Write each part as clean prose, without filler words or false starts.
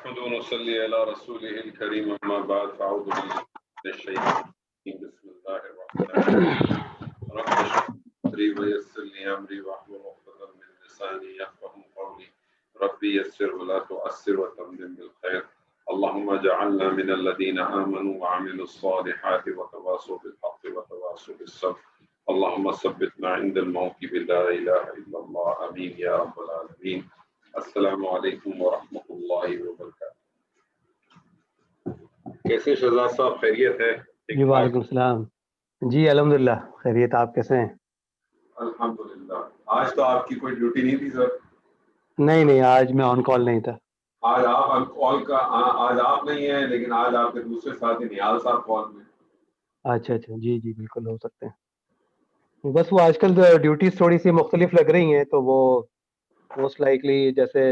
نحمد ونصلي على رسوله الكريم أما بعد فأعوذ بالله من الشيطان الرجيم بسم الله الرحمن الرحيم رب اشرح لي صدري ويسر لي أمري واحلل عقدة من لساني يفقهوا قولي ربي يسر ولا تعسر وتمم بالخير اللهم اجعلنا من الذين آمنوا وعملوا الصالحات وتواصوا بالحق وتواصوا بالصبر اللهم ثبتنا عند الموت بلا إله إلا الله آمين يا رب العالمين. السلام علیکم ورحمۃ اللہ وبرکاتہ. کیسے شہزاد صاحب خیریت ہے؟ جی وعلیکم السلام. جی الحمدللہ خیریت. آپ کیسے ہیں؟ الحمدللہ. آج تو آپ کی کوئی ڈیوٹی نہیں تھی سر؟ نہیں آج میں آن کال نہیں تھا. آج آپ کال کا آج آپ نہیں ہیں لیکن آج آپ کے دوسرے ساتھی نیال صاحب کال میں. اچھا جی بالکل ہو سکتے ہیں. بس وہ آج کل ڈیوٹیز تھوڑی سی مختلف لگ رہی ہیں تو وہ موسٹ لائکلی جیسے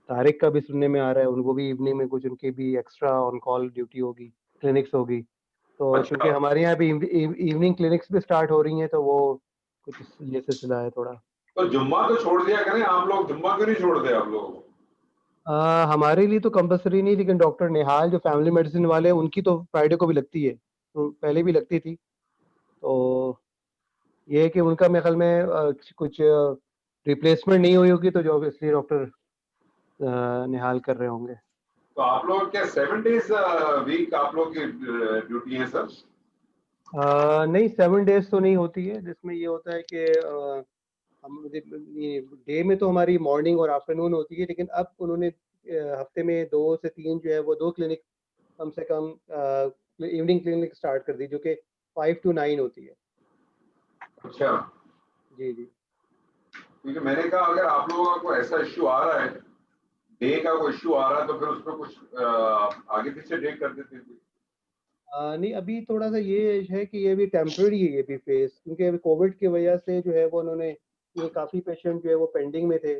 طارق کا بھی سننے میں آ رہا ہے ان کو بھی ایوننگ میں کچھ ان کی بھی ایکسٹرا آن کال ڈیوٹی ہوگی, کلینکس ہوگی. تو چونکہ ہمارے یہاں بھی ایوننگ کلینکس بھی اسٹارٹ ہو رہی ہیں تو وہ کچھ یہ سلسلہ ہے تھوڑا. تو جمعہ تو چھوڑ دیا کریں آپ لوگ, جمعہ کیوں نہیں چھوڑتے آپ لوگ؟ ہمارے لیے تو کمپلسری نہیں, لیکن ڈاکٹر نہال جو فیملی میڈیسن والے ہیں ان کی تو فرائیڈے کو بھی لگتی ہے, پہلے بھی لگتی تھی. تو یہ ہے کہ ان کا میرے خیال میں کچھ ریپلیسمنٹ نہیں ہوئی ہوگی تو جو اس لیے ڈاکٹر نہال کر رہے ہوں گے. تو آپ لوگ کیا 7 days ویک آپ لوگ کی ڈیوٹی ہے سر؟ نہیں 7 days تو نہیں ہوتی ہے, جس میں یہ ہوتا ہے کہ ہم ڈے میں تو ہماری مارننگ اور آفٹر نون ہوتی ہے, لیکن اب انہوں نے ہفتے میں 2 سے 3 جو ہے وہ 2 کلینک کم سے کم ایوننگ کلینک اسٹارٹ کر دی جو کہ 5 to 9 ہوتی ہے. اچھا جی کیونکہ میں نے کہا اگر آپ لوگوں کا کوئی ایسا ایشو آ رہا ہے, ڈے کا کوئی ایشو آ رہا ہے تو پھر اس پہ کچھ آگے پیچھے ڈے کر دیتے تھے. نہیں ابھی تھوڑا سا یہ ہے کہ یہ بھی ٹیمپرری ہے یہ بھی فیس, کیونکہ ابھی کووڈ کی وجہ سے جو ہے وہ انہوں نے یہ کافی پیشنٹ جو ہے وہ پینڈنگ میں تھے,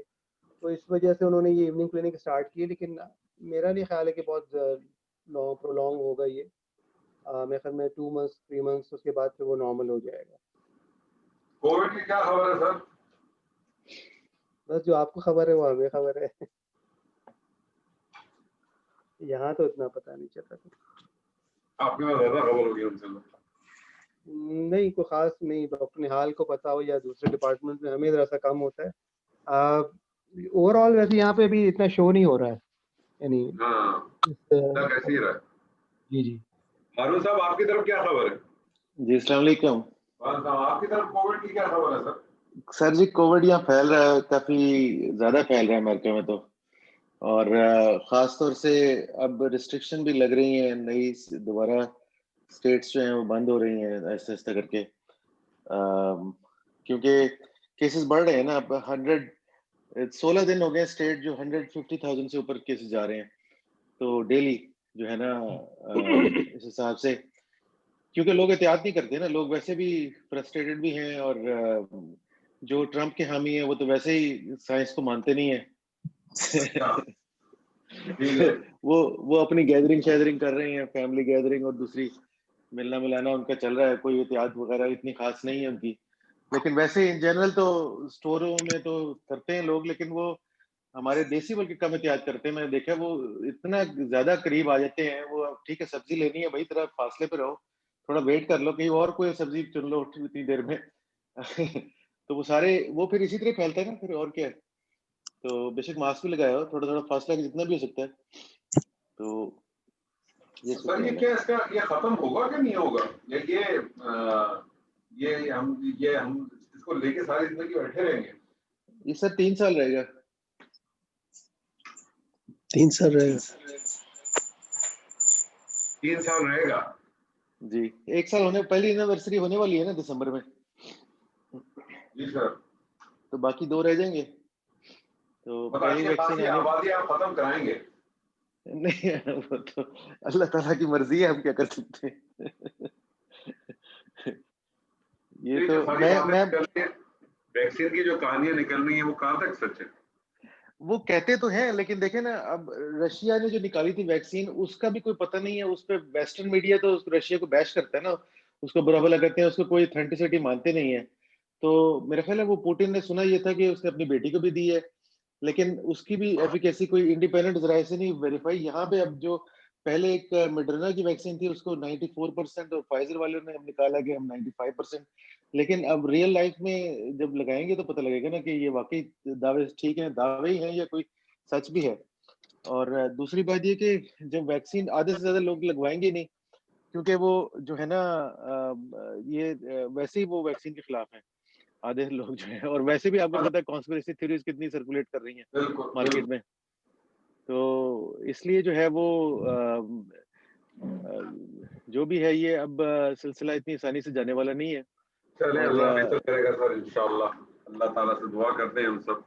تو اس وجہ سے انہوں نے یہ ایوننگ کلینک اسٹارٹ کی. لیکن میرا نہیں خیال ہے کہ بہت پرولونگ ہوگا یہ, میرے خیال میں 2 months 3 months اس کے بعد پھر وہ نارمل ہو جائے گا. کووڈ کی کیا خبر ہے سر؟ بس جو آپ کو خبر ہے وہ ہمیں خبر ہے, یہاں تو اتنا پتہ نہیں چلتا. آپ کے پاس زیادہ خبر ہوگی ان سے. نہیں کوئی خاص نہیں, ڈاکٹر نہال کو پتا ہو یا دوسرے ڈپارٹمنٹ میں, ہمیں ذرا سا کم ہوتا ہے. اوور آل ویسے یہاں پہ بھی اتنا شو نہیں ہو رہا ہے, یعنی کیسے ہی رہا ہے. جی ہارون صاحب آپ کی طرف کیا خبر ہے؟ جی السلام علیکم. آپ کی طرف کووڈ کی کیا خبر ہے سر؟ سر جی کووڈ یہاں پھیل رہا ہے, کافی زیادہ پھیل رہا ہے امریکہ میں تو, اور خاص طور سے اب ریسٹرکشن بھی لگ رہی ہیں, نئی دوبارہ اسٹیٹس جو ہیں وہ بند ہو رہی ہیں ایسے ایسے کر کے, کیونکہ کیسز بڑھ رہے ہیں نا. اب 16 دن ہو گئے اسٹیٹ جو 150,000 سے اوپر کیسز جا رہے ہیں تو ڈیلی جو ہے نا اس حساب سے, کیونکہ لوگ احتیاط نہیں کرتے نا, لوگ ویسے بھی فرسٹریٹڈ بھی ہیں, اور جو ٹرمپ کے حامی ہیں وہ تو ویسے ہی سائنس کو مانتے نہیں ہیں. وہ اپنی گیدرنگ شیدرنگ کر رہے ہیں, فیملی گیدرنگ, اور دوسری ملنا ملانا ان کا چل رہا ہے, کوئی احتیاط وغیرہ اتنی خاص نہیں ہے ان کی. لیکن ویسے ان جنرل تو اسٹوروں میں تو کرتے ہیں لوگ, لیکن وہ ہمارے دیسی ملک کم احتیاط کرتے ہیں. میں نے دیکھا وہ اتنا زیادہ قریب آ جاتے ہیں, وہ ٹھیک ہے سبزی لینی ہے بھائی ذرا فاصلے پہ رہو, تھوڑا ویٹ کر لو, کہیں اور کوئی سبزی چن لو اتنی دیر میں. تو وہ سارے وہ پھر اسی طرح پھیلتا ہے نا پھر, اور کیا ہے. تو بے شک ماسک بھی لگایا ہو, تھوڑا فاصلہ جتنا بھی ہو سکتا ہے. تو سر یہ کیا اس کا یہ ختم ہوگا کہ نہیں ہوگا, یہ ہم اس کو لے کے ساری زندگی بیٹھے رہیں گے؟ یہ سر 3 سال رہے گا. 3 سال رہے گا. 3 سال رہے گا جی. 1 سال ہونے, پہلی اینیورسری ہونے والی ہے نا دسمبر میں. جی سر. تو باقی 2 رہ جائیں گے. تو پہلی ویکسین آبادی آپ ختم کرائیں گے؟ نہیں, وہ تو اللہ تعالیٰ کی مرضی ہے, ہم کیا کر سکتے ہیں. یہ تو میں ویکسین کی جو کہانیاں نکل رہی ہیں وہ کہاں تک سچ ہے؟ وہ کہتے تو ہیں, لیکن دیکھیں نا اب رشیا نے جو نکالی تھی ویکسین, اس کا بھی کوئی پتہ نہیں ہے. اس پہ ویسٹرن میڈیا تو رشیا کو بیش کرتا ہے نا, اس کو برا بھلا کرتے ہیں, اس کو کوئی اتھینٹسٹی مانتے نہیں ہے. تو میرا خیال ہے وہ پوٹن نے سنا یہ تھا کہ اس نے اپنی بیٹی کو بھی دی ہے, لیکن اس کی بھی ایفیکیسی کوئی انڈیپینڈنٹ ذرائع سے نہیں ویریفائی. یہاں پہ اب جو پہلے ایک مڈرنا کی ویکسین تھی اس کو 94% اور فائزر والوں نے ہم نکالا کہ ہم 95%. لیکن اب ریئل لائف میں جب لگائیں گے تو پتہ لگے گا نا کہ یہ واقعی دعوے ٹھیک ہیں، دعوے ہی ہیں یا کوئی سچ بھی ہے. اور دوسری بات یہ کہ جب ویکسین آدھے سے زیادہ لوگ لگوائیں گے نہیں، کیونکہ وہ جو ہے نا یہ ویسے ہی وہ ویکسین کے خلاف ہیں آدھے لوگ جو ہیں، اور ویسے بھی آپ کو پتہ ہے کانسپریسی تھیوریز کتنی سرکولیٹ کر رہی ہیں بالکل مارکیٹ میں. تو اس لیے جو ہے وہ جو بھی ہے یہ اب سلسلہ اتنی آسانی سے جانے والا نہیں ہے. چلے اور اللہ بہتر کرے گا سر انشاءاللہ. اللہ تعالیٰ سے دعا کرتے ہیں ہم سب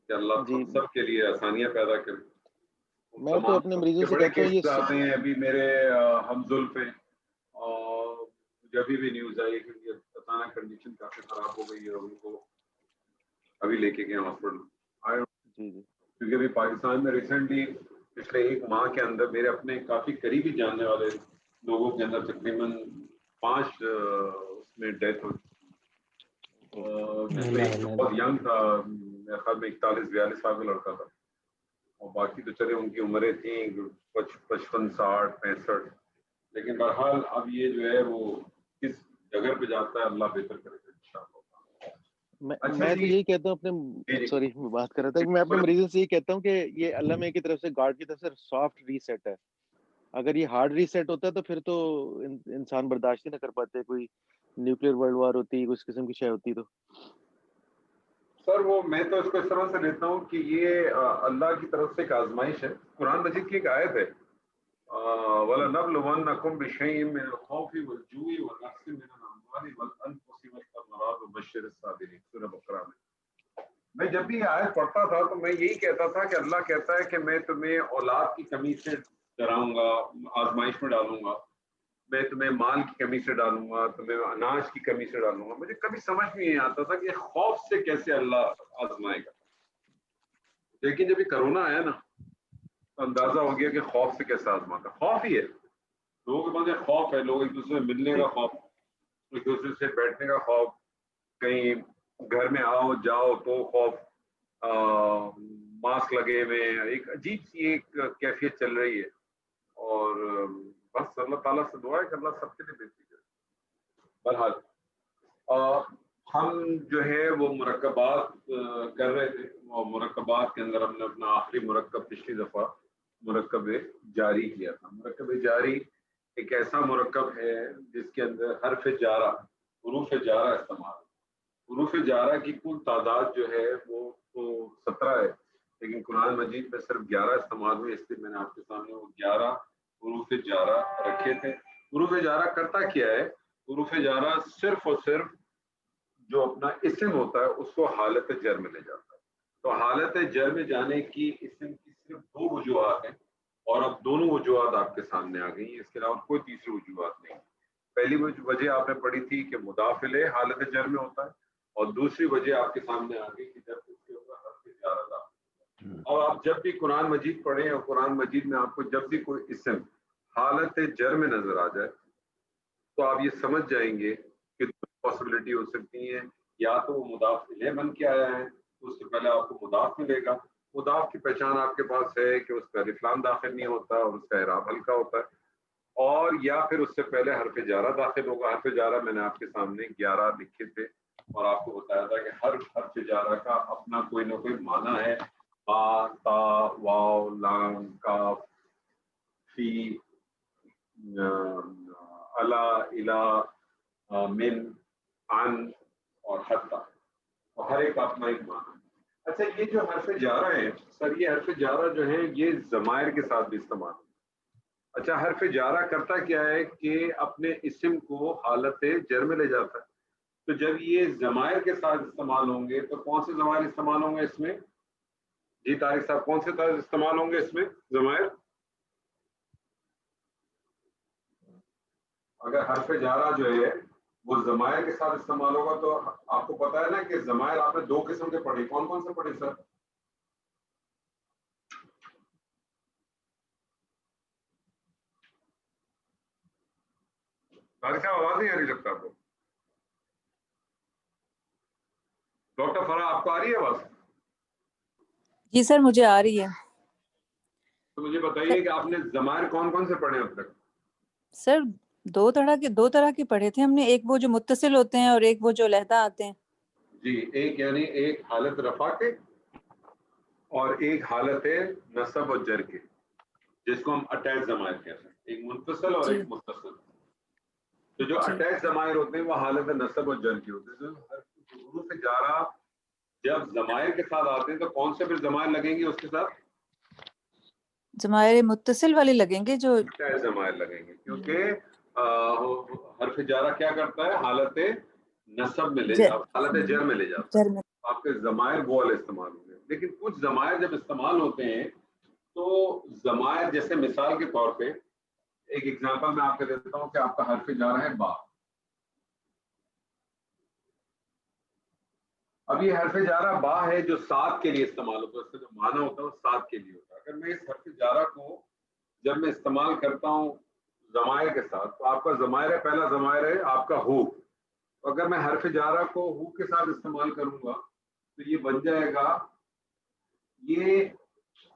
کہ اللہ جی ہم سب کے لیے آسانیاں پیدا کرے. میں تو تمام اپنے مریضوں کے سے بڑے کہتا ہوں کیسز یہ آتے ہیں ابھی میرے ہم زلف ہیں، اور جب بھی نیوز آئی کہ اچانک کنڈیشن کافی خراب ہو گئی ہے، ان کو ابھی لے کے گئے ہاسپٹل. جی جی کیونکہ ابھی پاکستان میں ریسنٹلی پچھلے ایک ماہ کے اندر میرے اپنے کافی قریبی جاننے والے لوگوں کے اندر تقریباً 5 اس میں ڈیتھ ہوئی. جس میں ایک تو بہت ینگ تھا، میرے خیال میں 41-42 سال کا لڑکا تھا، اور باقی تو چلے ان کی عمریں تھیں 55 60 65. لیکن بہرحال اب یہ جو ہے وہ کس جگہ پہ جاتا ہے اللہ بہتر کرے گا انشاءاللہ. میں تو یہی کہتا ہوں اپنے سوری میں بات کر رہا تھا کہ میں اپنے مریضوں سے یہی کہتا ہوں کہ یہ اللہ میں کی طرف سے گاڈ کی طرف سے سافٹ ریسیٹ ہے. اگر یہ ہارڈ ریسیٹ ہوتا ہے تو پھر تو انسان برداشت ہی نہ کر پاتے، کوئی نیوکلیر ورلڈ وار ہوتی، کچھ قسم کی شے ہوتی. تو سر وہ میں تو اس کو اس طرح سے لیتا ہوں کہ یہ اللہ کی طرف سے ایک آزمائش ہے. قرآن مجید کی ایک آیت ہے وَلَنَبْلُوَنَّكُمْ بِشَيْءٍ مِّنَ الْخَوْفِ وَالْجُوعِ وَنَقْصٍ مِّنَ الْأَمْوَالِ وَالْأَنفُسِ وَالثَّمَرَاتِ وَبَشِّرِ الصَّابِرِينَ. سورہ بقرہ میں جب بھی آیت پڑھتا تھا تو میں یہی کہتا تھا کہ اللہ کہتا ہے کہ میں تمہیں اولاد کی کمی سے ڈراؤں گا، آزمائش میں ڈالوں گا، میں تمہیں مال کی کمی سے ڈالوں گا، تمہیں اناج کی کمی سے ڈالوں گا. مجھے کبھی سمجھ میں نہیں آتا تھا کہ خوف سے کیسے اللہ آزمائے گا. لیکن جب یہ کرونا آیا نا تو اندازہ ہو گیا کہ خوف سے کیسے آزماتا. خوف ہی ہے، لوگوں کے پاس خوف ہے، لوگ ایک دوسرے سے ملنے کا خوف، ایک دوسرے سے بیٹھنے کا خوف، کہیں گھر میں آؤ جاؤ تو خوف، ماسک لگے ہوئے، ایک عجیب سی ایک کیفیت چل رہی ہے. اور بس اللہ تعالیٰ سے دعا ہے کہ اللہ سب کے لیے بہتری کرے. بہرحال ہم جو ہے وہ مرکبات کر رہے تھے، اور مرکبات کے اندر ہم نے اپنا آخری مرکب پچھلی دفعہ مرکب جاری کیا تھا. مرکب جاری ایک ایسا مرکب ہے جس کے اندر حرف جارہ، حروف جارہ استعمال. حروف جارہ کی کل تعداد جو ہے وہ تو 17 ہے، لیکن قرآن مجید میں صرف 11 استعمال ہوئے، اس لیے میں نے آپ کے سامنے وہ 11 حروف جارہ رکھے تھے. حروف جارہ کرتا کیا ہے؟ حروف جارہ صرف اور صرف جو اپنا اسم ہوتا ہے اس کو حالت جر میں لے جاتا ہے. تو حالت جر میں جانے کی اسم کی صرف 2 وجوہات ہیں، اور اب دونوں وجوہات آپ کے سامنے آ گئی ہیں، اس کے علاوہ کوئی تیسری وجوہات نہیں. پہلی وجہ آپ نے پڑھی تھی کہ مضاف الیہ حالت جر میں ہوتا ہے، اور دوسری وجہ آپ کے سامنے آ گئی کہ جب اس کے اوپر حرف جارہ تھا. اور آپ جب بھی قرآن مجید پڑھیں اور قرآن مجید میں آپ کو جب بھی کوئی اسم حالت جر میں نظر آ جائے تو آپ یہ سمجھ جائیں گے کہ دو پاسبلٹی ہو سکتی ہیں. یا تو وہ مضاف الیہ بن کے آیا ہے تو اس سے پہلے آپ کو مضاف ملے گا. مضاف کی پہچان آپ کے پاس ہے کہ اس کا الف لام داخل نہیں ہوتا اور اس کا اعراب ہلکا ہوتا ہے، اور یا پھر اس سے پہلے حرف جارہ داخل ہوگا. حرف جارہ میں نے آپ کے سامنے 11 لکھے تھے اور آپ کو بتایا تھا کہ ہر حرف جارہ کا اپنا کوئی نہ کوئی معنی ہے. با، تا، واو، لام، کاف، فی، الا، الا، من، عن اور حتی، اور ہر ایک اپنا ایک معنی. اچھا یہ جو حرف جارہ ہیں سر، یہ حرف جارہ جو ہیں یہ ضمائر کے ساتھ بھی استعمال. اچھا حرف جارہ کرتا کیا ہے کہ اپنے اسم کو حالت جر میں لے جاتا ہے. تو جب یہ ضمائر کے ساتھ استعمال ہوں گے تو کون سے ضمائر استعمال ہوں گے اس میں؟ جی طارق صاحب کون سے استعمال ہوں گے اس میں ضمائر؟ اگر حرف جارہ جو ہے وہ ضمائر کے ساتھ استعمال ہوگا تو آپ کو پتا ہے نا کہ ضمائر آپ نے 2 قسم کے پڑھے. کون کون سے پڑھے سر؟ طارق صاحب آواز نہیں آ رہی لگتا آپ کو؟ ڈاکٹر فرا آپ کو آ رہی ہے آواز؟ جی سر مجھے آ رہی ہے. تو مجھے بتائیے کہ آپ نے ضمائر کون کون سے پڑھے اب تک؟ سر دو طرح کے پڑھے تھے ہم نے, ایک وہ جو متصل ہوتے ہیں اور ایک وہ جو علیحدہ آتے ہیں. جی, ایک یعنی ایک حالت رفع کے اور ایک حالت نصب اور جر کے, جس کو ہم اٹیچ ضمائر کہتے ہیں, ایک منفصل اور ایک متصل. تو جو اٹیچ ضمائر ہوتے ہیں وہ حالت نصب اور جر کے ہوتے ہیں. حروف جارہ جب ضمائر کے ساتھ آتے ہیں تو کون سے پھر ضمائر لگیں گے اس کے ساتھ؟ ضمائر متصل والے لگیں گے, جو اٹیچ ضمائر لگیں گے, کیونکہ حرف جارہ کیا کرتا ہے, حالت نصب میں لے حالت جر میں لے جاتا ہے. آپ کے ضمائر وہ والے استعمال ہوتے ہیں. لیکن کچھ ضمائر جب استعمال ہوتے ہیں تو ضمائر, جیسے مثال کے طور پہ ایک ایگزامپل میں آپ کو دیتا ہوں کہ آپ کا حرف جارہ ہے با. اب یہ حرف جارہ با ہے جو سات کے لیے استعمال ہوتا ہے, اس کا جو معنی ہوتا ہے وہ سات کے لیے ہوتا ہے. اگر میں اس حرف جارہ کو جب میں استعمال کرتا ہوں ضمائر کے ساتھ, تو آپ کا ضمائر ہے, پہلا ضمائر ہے آپ کا ہو. اگر میں حرف جارہ کو ہو کے ساتھ استعمال کروں گا تو یہ بن جائے گا, یہ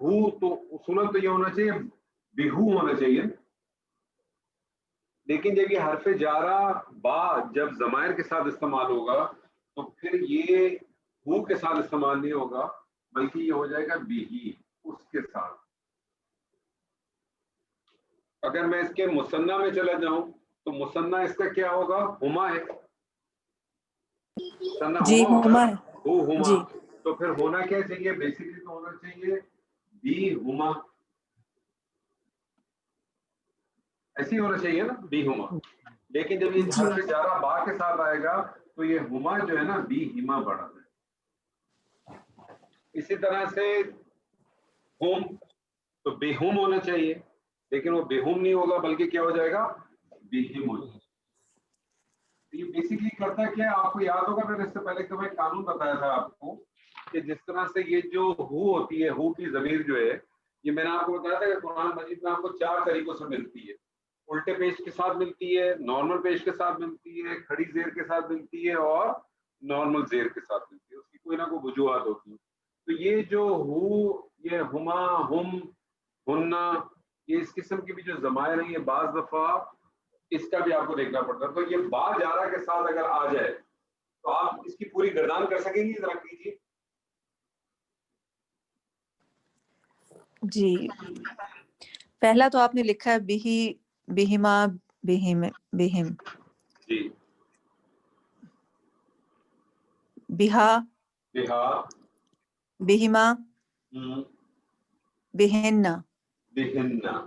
ہو تو اصولاً تو یہ ہونا چاہیے بہو ہونا چاہیے, لیکن جب یہ حرف جارہ با جب ضمائر کے ساتھ استعمال ہوگا تو پھر یہ ہو کے ساتھ استعمال نہیں ہوگا, بلکہ یہ ہو جائے گا بہی, اس کے ساتھ. اگر میں اس کے مثنیٰ میں چلا جاؤں تو مثنیٰ اس کا کیا ہوگا, ہما ہے. جی ہما ہے. ہو ہما, جی تو پھر ہونا کیا چاہیے, بیسیکلی تو ہونا چاہیے بی ہما, ایسے ہی ہونا چاہیے نا, بی ہما. لیکن جب یہ حرف جارہ با کے ساتھ آئے گا تو یہ ہما جو ہے نا بی ہما بڑھا ہے. اسی طرح سے ہوم, تو بے ہوم ہونا چاہیے, لیکن وہ بے ہوم نہیں ہوگا, بلکہ کیا ہو جائے گا, بے ہم ہو جائے گا. یہ بیسیکلی کرتا ہے کیا, آپ کو یاد ہوگا میں نے اس سے پہلے کہ میں قانون بتایا تھا آپ کو کہ جس طرح سے یہ جو ہو ہوتی ہے, ہو کی ضمیر جو ہے, یہ میں نے آپ کو بتایا تھا کہ قرآن مجید میں آپ کو 4 طریقوں سے ملتی ہے. الٹے پیش کے ساتھ ملتی ہے, نارمل پیش کے ساتھ ملتی ہے, کھڑی زیر کے ساتھ ملتی ہے, اور نارمل زیر کے ساتھ ملتی ہے. اس کی کوئی نہ کوئی وجوہات ہوتی ہیں. تو یہ جو ہو, یہ ہما, ہم, ہننا, یہ اس قسم کی بھی جو ضمائر ہیں, یہ بعض دفعہ اس کا بھی آپ کو دیکھنا پڑتا ہے. تو یہ با جارہ کے ساتھ اگر آ جائے تو آپ اس کی پوری گردان کر سکیں گے, ذرا کیجیے. جی, پہلا تو آپ نے لکھا ہے بہی, بہما, بہم, بہم. جی, بہا, بہا, بہما, بہن, بہننا,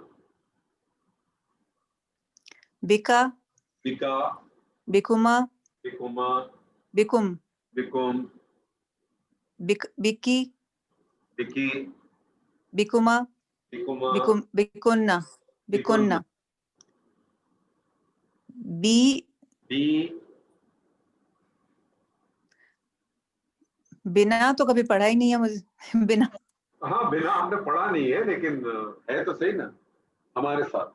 بکا, بکا, بکما, بکما, بکم, بکم, بکی, بکی, بکما, بکما, بکنہ, بکنہ. بی, بی, بنا تو کبھی پڑھا ہی نہیں ہے مجھے, بنا. ہاں بنا ہم نے پڑھا نہیں ہے, لیکن ہے تو صحیح نا ہمارے ساتھ.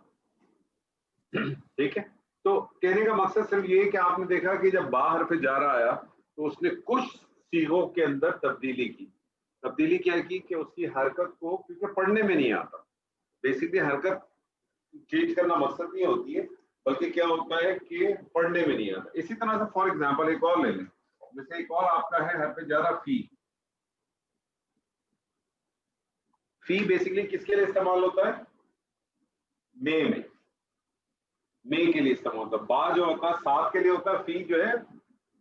ٹھیک ہے, تو کہنے کا مقصد صرف یہ کہ آپ نے دیکھا کہ جب با حرف جارہ آیا تو اس نے کچھ صیغوں کے اندر تبدیلی کی. تبدیلی کیا کی کہ اس کی حرکت کو, کیونکہ پڑھنے میں نہیں آتا, بیسیکلی حرکت چینج کرنا مقصد نہیں ہوتی ہے, بلکہ کیا ہوتا ہے کہ پڑھنے میں نہیں آتا. اسی طرح سے فار ایگزامپل ایک اور لے لیں, جیسے ایک اور آپ کا ہے حرف جارہ فی. فی بیسیکلی کس کے لیے استعمال ہوتا ہے, میں کے لیے استعمال ہوتا ہے. با جو ہوتا ہے سات کے لیے ہوتا ہے, فی جو ہے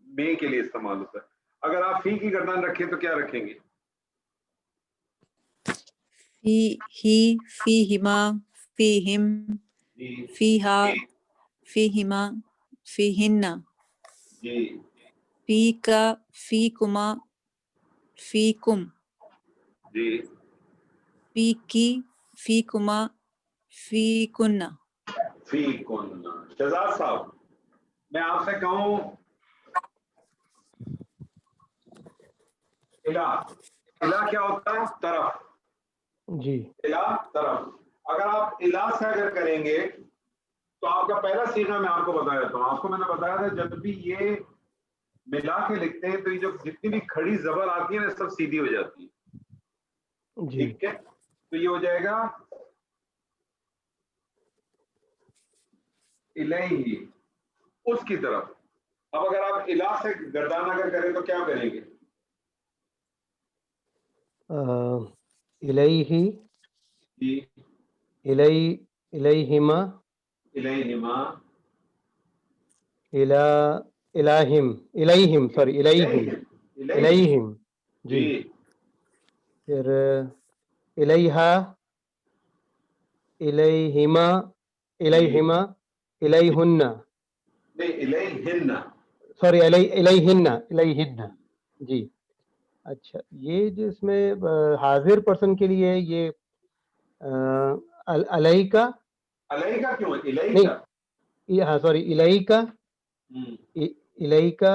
میں کے لیے استعمال ہوتا ہے. اگر آپ فی کی گردان رکھیں تو کیا رکھیں گے, فی, ہی, فی ہما, فی ہم, فی ہا, فی ہما, فی ہننا. جی, فی کا, فی کما, فی کم. جی, فی کی, فی کما, فی کنہ. فی کنہ. شہزاد صاحب میں آپ سے کہوں الہ کیا ہوتا ہے, طرف. جی, الہ طرف. اگر آپ الہ سے اگر کریں گے تو آپ کا پہلا صیغہ میں آپ کو بتا دیتا ہوں. آپ کو میں نے بتایا تھا جب بھی یہ ملا کے لکھتے ہیں تو یہ جو جتنی بھی کھڑی زبر آتی ہے نا سب سیدھی ہو جاتی ہے. جی ٹھیک ہے، تو یہ ہو جائے گا الیہ، اس کی طرف. اب اگر آپ الہ سے گردان اگر کریں تو کیا کریں گے؟ الیہ، جی الیہما، الیہما، الیہم سوری الیہم، الیہم جی. جی پھر الیہا، الیہما، الیہما، الیہن، نہیں الیہن، سوری الیہن، الیہن جی. اچھا یہ جو اس میں حاضر پرسن کے لیے یہ علیہ کا، علیہ کا کیوں ہے؟ الیہ نہیں کا. ہاں سوری الیہ کا، ہم، الیہ کا،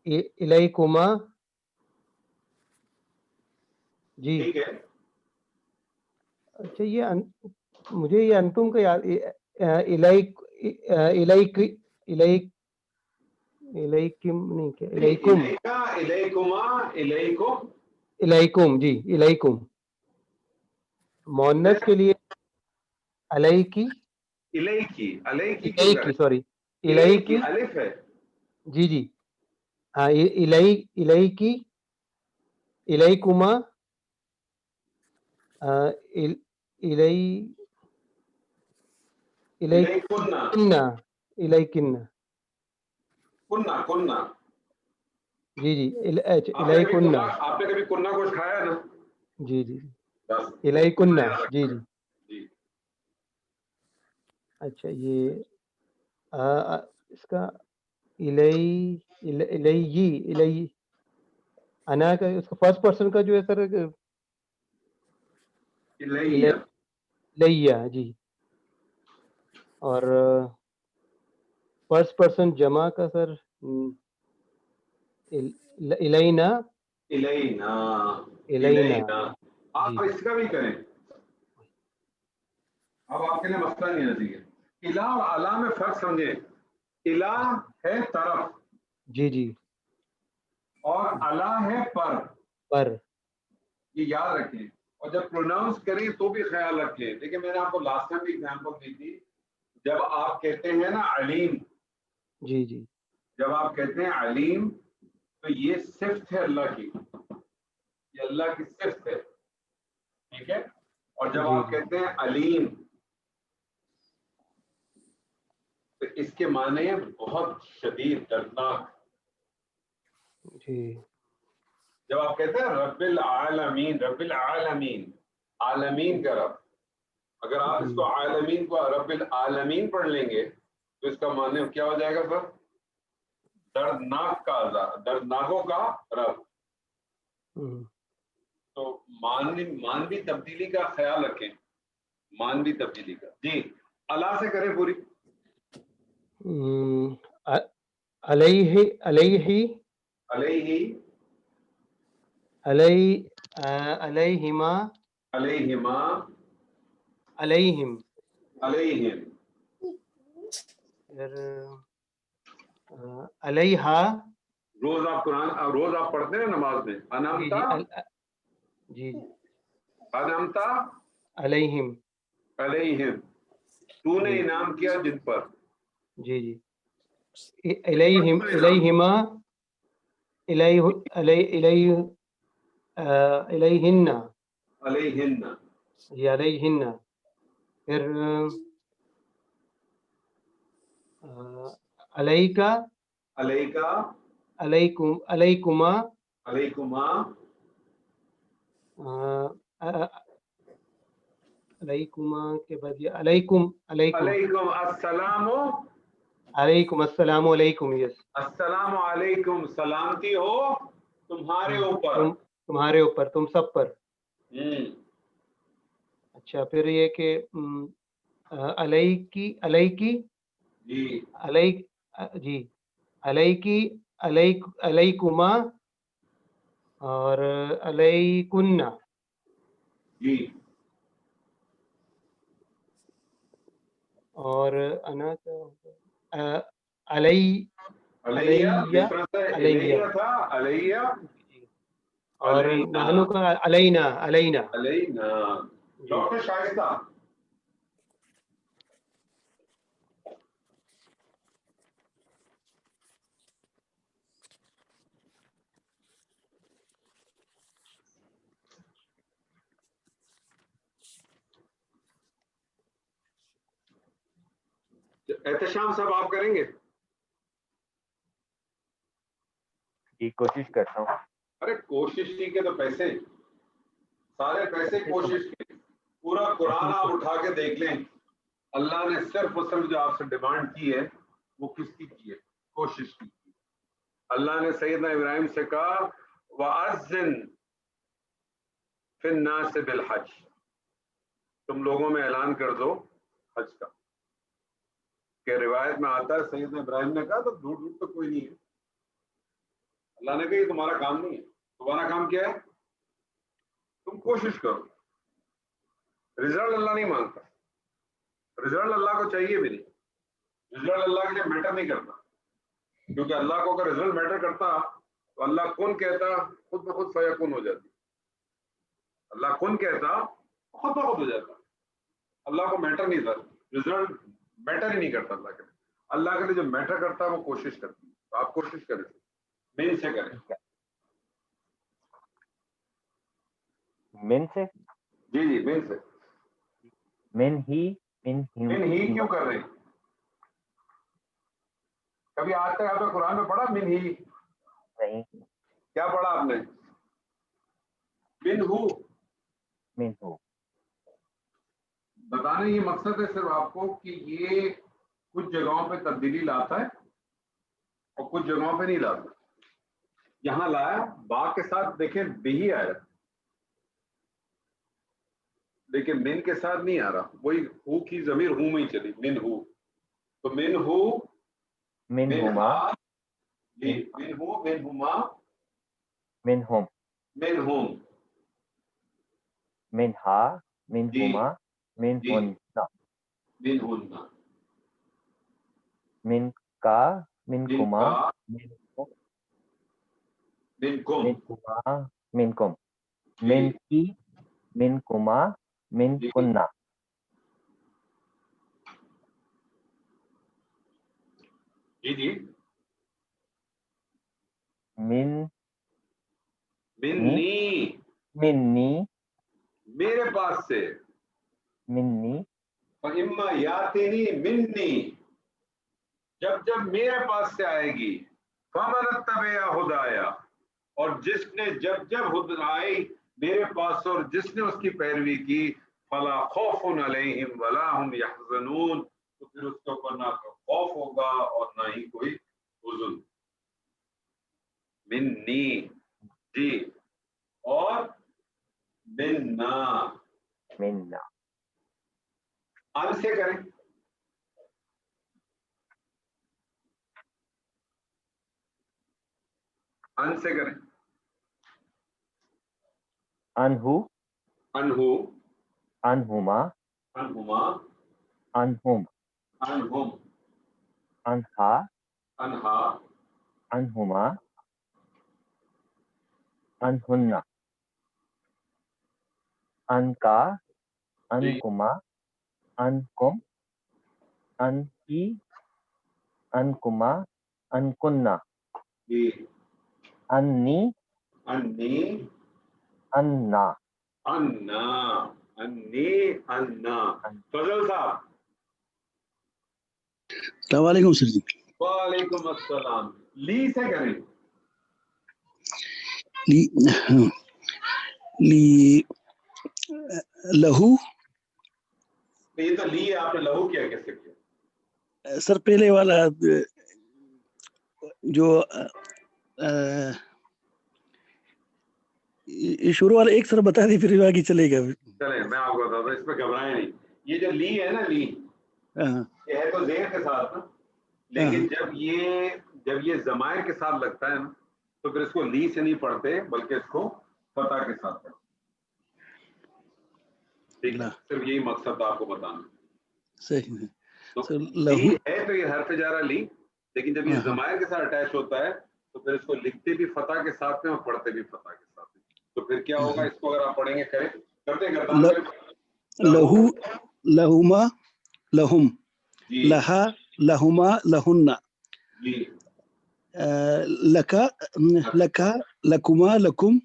الیکما جی. ٹھیک ہے. اچھا یہ مجھے یہ انتم کا یاد، الیک، الیک، الیک، الیکم نہیں کیا، الیکم، الیہ کا، الیکما، الیکم. الیکم جی، الیکم. مؤنث کے لیے علیہ کی، الیہ کی، علیہ کی کیوں الیہ کریں؟ کی سوری الیہ الیہ کی کی الف ہے. جی جی ہاں الیہ، الیہ کی، الیکما، الیہ، الیکن، الیکن کنہ، کنہ. جی جی آپ نے کبھی الیکن کنہ، آپ نے کبھی کنہ گوشت کھایا ہے نا؟ جی جی بس الیکن اتنا یاد جی رکھنا. جی. جی اچھا یہ اس کا الیہ انا کا اس کا فرسٹ پرسن کا جو ہے سر الیہ. الیہ جی. اور فرسٹ پرسن جمع کا سر الینا، الینا، الینا الینا. آپ جی. اس کا بھی کریں. اب آپ کے لیے مسئلہ نہیں ہے. الہ اور اعلیٰ میں فرق سمجھیں. الہ ہے طرف جی جی اور اعلیٰ ہے پر. پر یہ یاد رکھیں. اور جب پروناؤنس کریں تو بھی خیال رکھیں. دیکھیں میں نے آپ کو لاسٹ ٹائم بھی ایگزامپل دی تھی. جب آپ کہتے ہیں نا علیم، جی جی جب آپ کہتے ہیں علیم تو یہ صفت ہے اللہ کی، یہ اللہ کی صفت ہے. ٹھیک ہے. اور جب جی آپ کہتے ہیں علیم تو اس کے معنی ہے بہت شدید، دردناک. جی جب آپ کہتے ہیں رب العالمین، رب العالمین، عالمین کا رب، اگر آپ اس جی کو عالمین کو رب العالمین پڑھ لیں گے تو اس کا معنی کیا ہو جائے گا سر؟ دردناک کا عذاب، دردناکوں کا رب. تو مانوی تبدیلی کا خیال رکھیں، مانوی تبدیلی کا. جی اللہ سے کریں پوری. علیہ، علیہ، علیہ، علیہما، علیہما، علیہم. علیہم. پھر علیہا روز آپ قرآن، روز آپ پڑھتے ہیں نماز میں جی انعمتا، جی جی انعمتا علیہم علیہم، تو نے جی انعام کیا جن پر. جی جی کن پر الیہم، تو انعام؟ الیہما، الیہن علیہن. جی علیہن. پھر علیکا، علیکا، علیکم، علیکما، علیکما، علیکما کے بعد یہ علیکم، علیکم، علیکم السلام، علیکم السلام علیکم. یس السلام علیکم، سلامتی ہو تمہارے اوپر. تمہارے اوپر، تم سب پر. اچھا پھر یہ کہ علیہ کی، علیہ کی، جی علیہ جی علیہ کی، علیکما اور علیکن. جی. اور انا کیا علیہ، علیہ علیہ، جس طرح سے علیہ علیہ تھا، علیہ اور نحنو کا علینا علینا. علینا. ڈاکٹر شائستہ احتشام صاحب آپ کریں گے؟ جی کوشش کرتا ہوں. ارے کوشش کی کے تو پیسے سارے پیسے کوشش کی. پورا قرآن آپ اٹھا کے دیکھ لیں, اللہ نے صرف اور صرف جو آپ سے ڈیمانڈ کی ہے وہ کس کی ہے؟ کوشش کی. اللہ نے سیدنا ابراہیم سے کہا وَأَذِّن فِي النَّاسِ بِالْحَجِّ, تم لوگوں میں اعلان کر دو حج کا. کہ روایت میں آتا ہے سیدنا ابراہیم نے کہا تو ڈھونڈ ڈھونڈ تو کوئی نہیں ہے. اللہ نے کہا یہ تمہارا کام نہیں ہے, تمہارا کام کیا ہے؟ تم کوشش کرو. رزلٹ اللہ نہیں مانگتا, رزلٹ اللہ کو چاہیے بھی نہیں. رزلٹ اللہ کے لیے میٹر نہیں کرتا, کیونکہ اللہ کو اگر رزلٹ میٹر کرتا تو اللہ کون کہتا خود بخود فیکون ہو جاتی. اللہ کون کہتا خود بخود ہو جاتا. اللہ کو میٹر نہیں تھا, رزلٹ میٹر ہی نہیں کرتا اللہ کے لیے. اللہ کے لیے جو میٹر کرتا ہے وہ کوشش کرتی ہے. تو آپ کوشش کریں, مین سے کریں. من سے, جی جی مین سے. من ہی کیوں کر رہے ہیں؟ کبھی آج تک آپ نے قرآن میں پڑھا من ہی؟ نہیں. کیا پڑھا آپ نے؟ من ہو. من ہو. بتانے یہ مقصد ہے صرف آپ کو کہ یہ کچھ جگہوں پہ تبدیلی لاتا ہے اور کچھ جگہوں پہ نہیں لاتا. یہاں لایا با کے ساتھ دیکھیں بھی ہی آیا, لیکن من کے ساتھ نہیں آ رہا. وہی ہو کی ضمیر ہوں میں ہی چلی, من ہو. تو من ہو من ہما, جی من ہو من ہما من ہوم, من ہوم. من ہا, من جی. ہما, من جی. ہننا, من ہونا. من کا, من من کما, کا, من کم, من کم. من کما, من کم, جی. من کی, من کما, من جی. کننا. جی جی. من منی, منی, میرے پاس سے. منی, فَإِمَّا يَأْتِنِي مِنِّي, جب جب میرے پاس سے آئے گی. فَمَنِ اتَّبَعَ هُدَايَ, اور جس نے جب جب ہدایت آئی میرے پاس اور جس نے اس کی پیروی کی, فَلَا خَوْفٌ عَلَيْهِمْ وَلَا هُمْ يَحْزَنُونَ, تو پھر اس کے اوپر نہ خوف ہوگا اور نہ ہی کوئی حزن. منی جی, اور منا مننا. ان سے کریں. ان سے کریں. انہو, انہو, انہما, انہما, انہم, انہم, انہا, انہا, انہما, انہننا, انکا, انکما, انکم, انکی, انکما, انکننا, جی. انی, انی, انا. انا, انی, انا. فضل صاحب. السلام علیکم سر جی. وعلیکم السلام. لی سے کریں. لی لہو. یہ تو لی آپ نے لہو کیا کیسے کیا؟ سر پہلے والا جو شروع والا ایک سر بتا دی پھر آگے چلے گا. چلیں میں آپ کو بتاتا ہوں, اس پہ گھبرائیں نہیں. یہ جو لی ہے نا, لی یہ ہے تو زیر کے ساتھ نا, لیکن جب یہ ضمائر کے ساتھ لگتا ہے نا تو پھر اس کو لی سے نہیں پڑھتے بلکہ اس کو فتح کے ساتھ پڑھتے. ٹھیک ہے, صرف یہی مقصد تھا آپ کو بتانا. صحیح ہے. تو لی ہے تو یہ حرف جارہ لی, لیکن جب یہ ضمائر کے ساتھ اٹیچ ہوتا ہے تو پھر اس کو لکھتے بھی فتح کے ساتھ ہیں اور پڑھتے بھی فتح کے ساتھ ہیں. پھر کیا ہوگا اس کو اگر آپ پڑھیں گے کرتے لہو لہما لہم جی لہا لہما لہن جی لکا لکا لکما لکم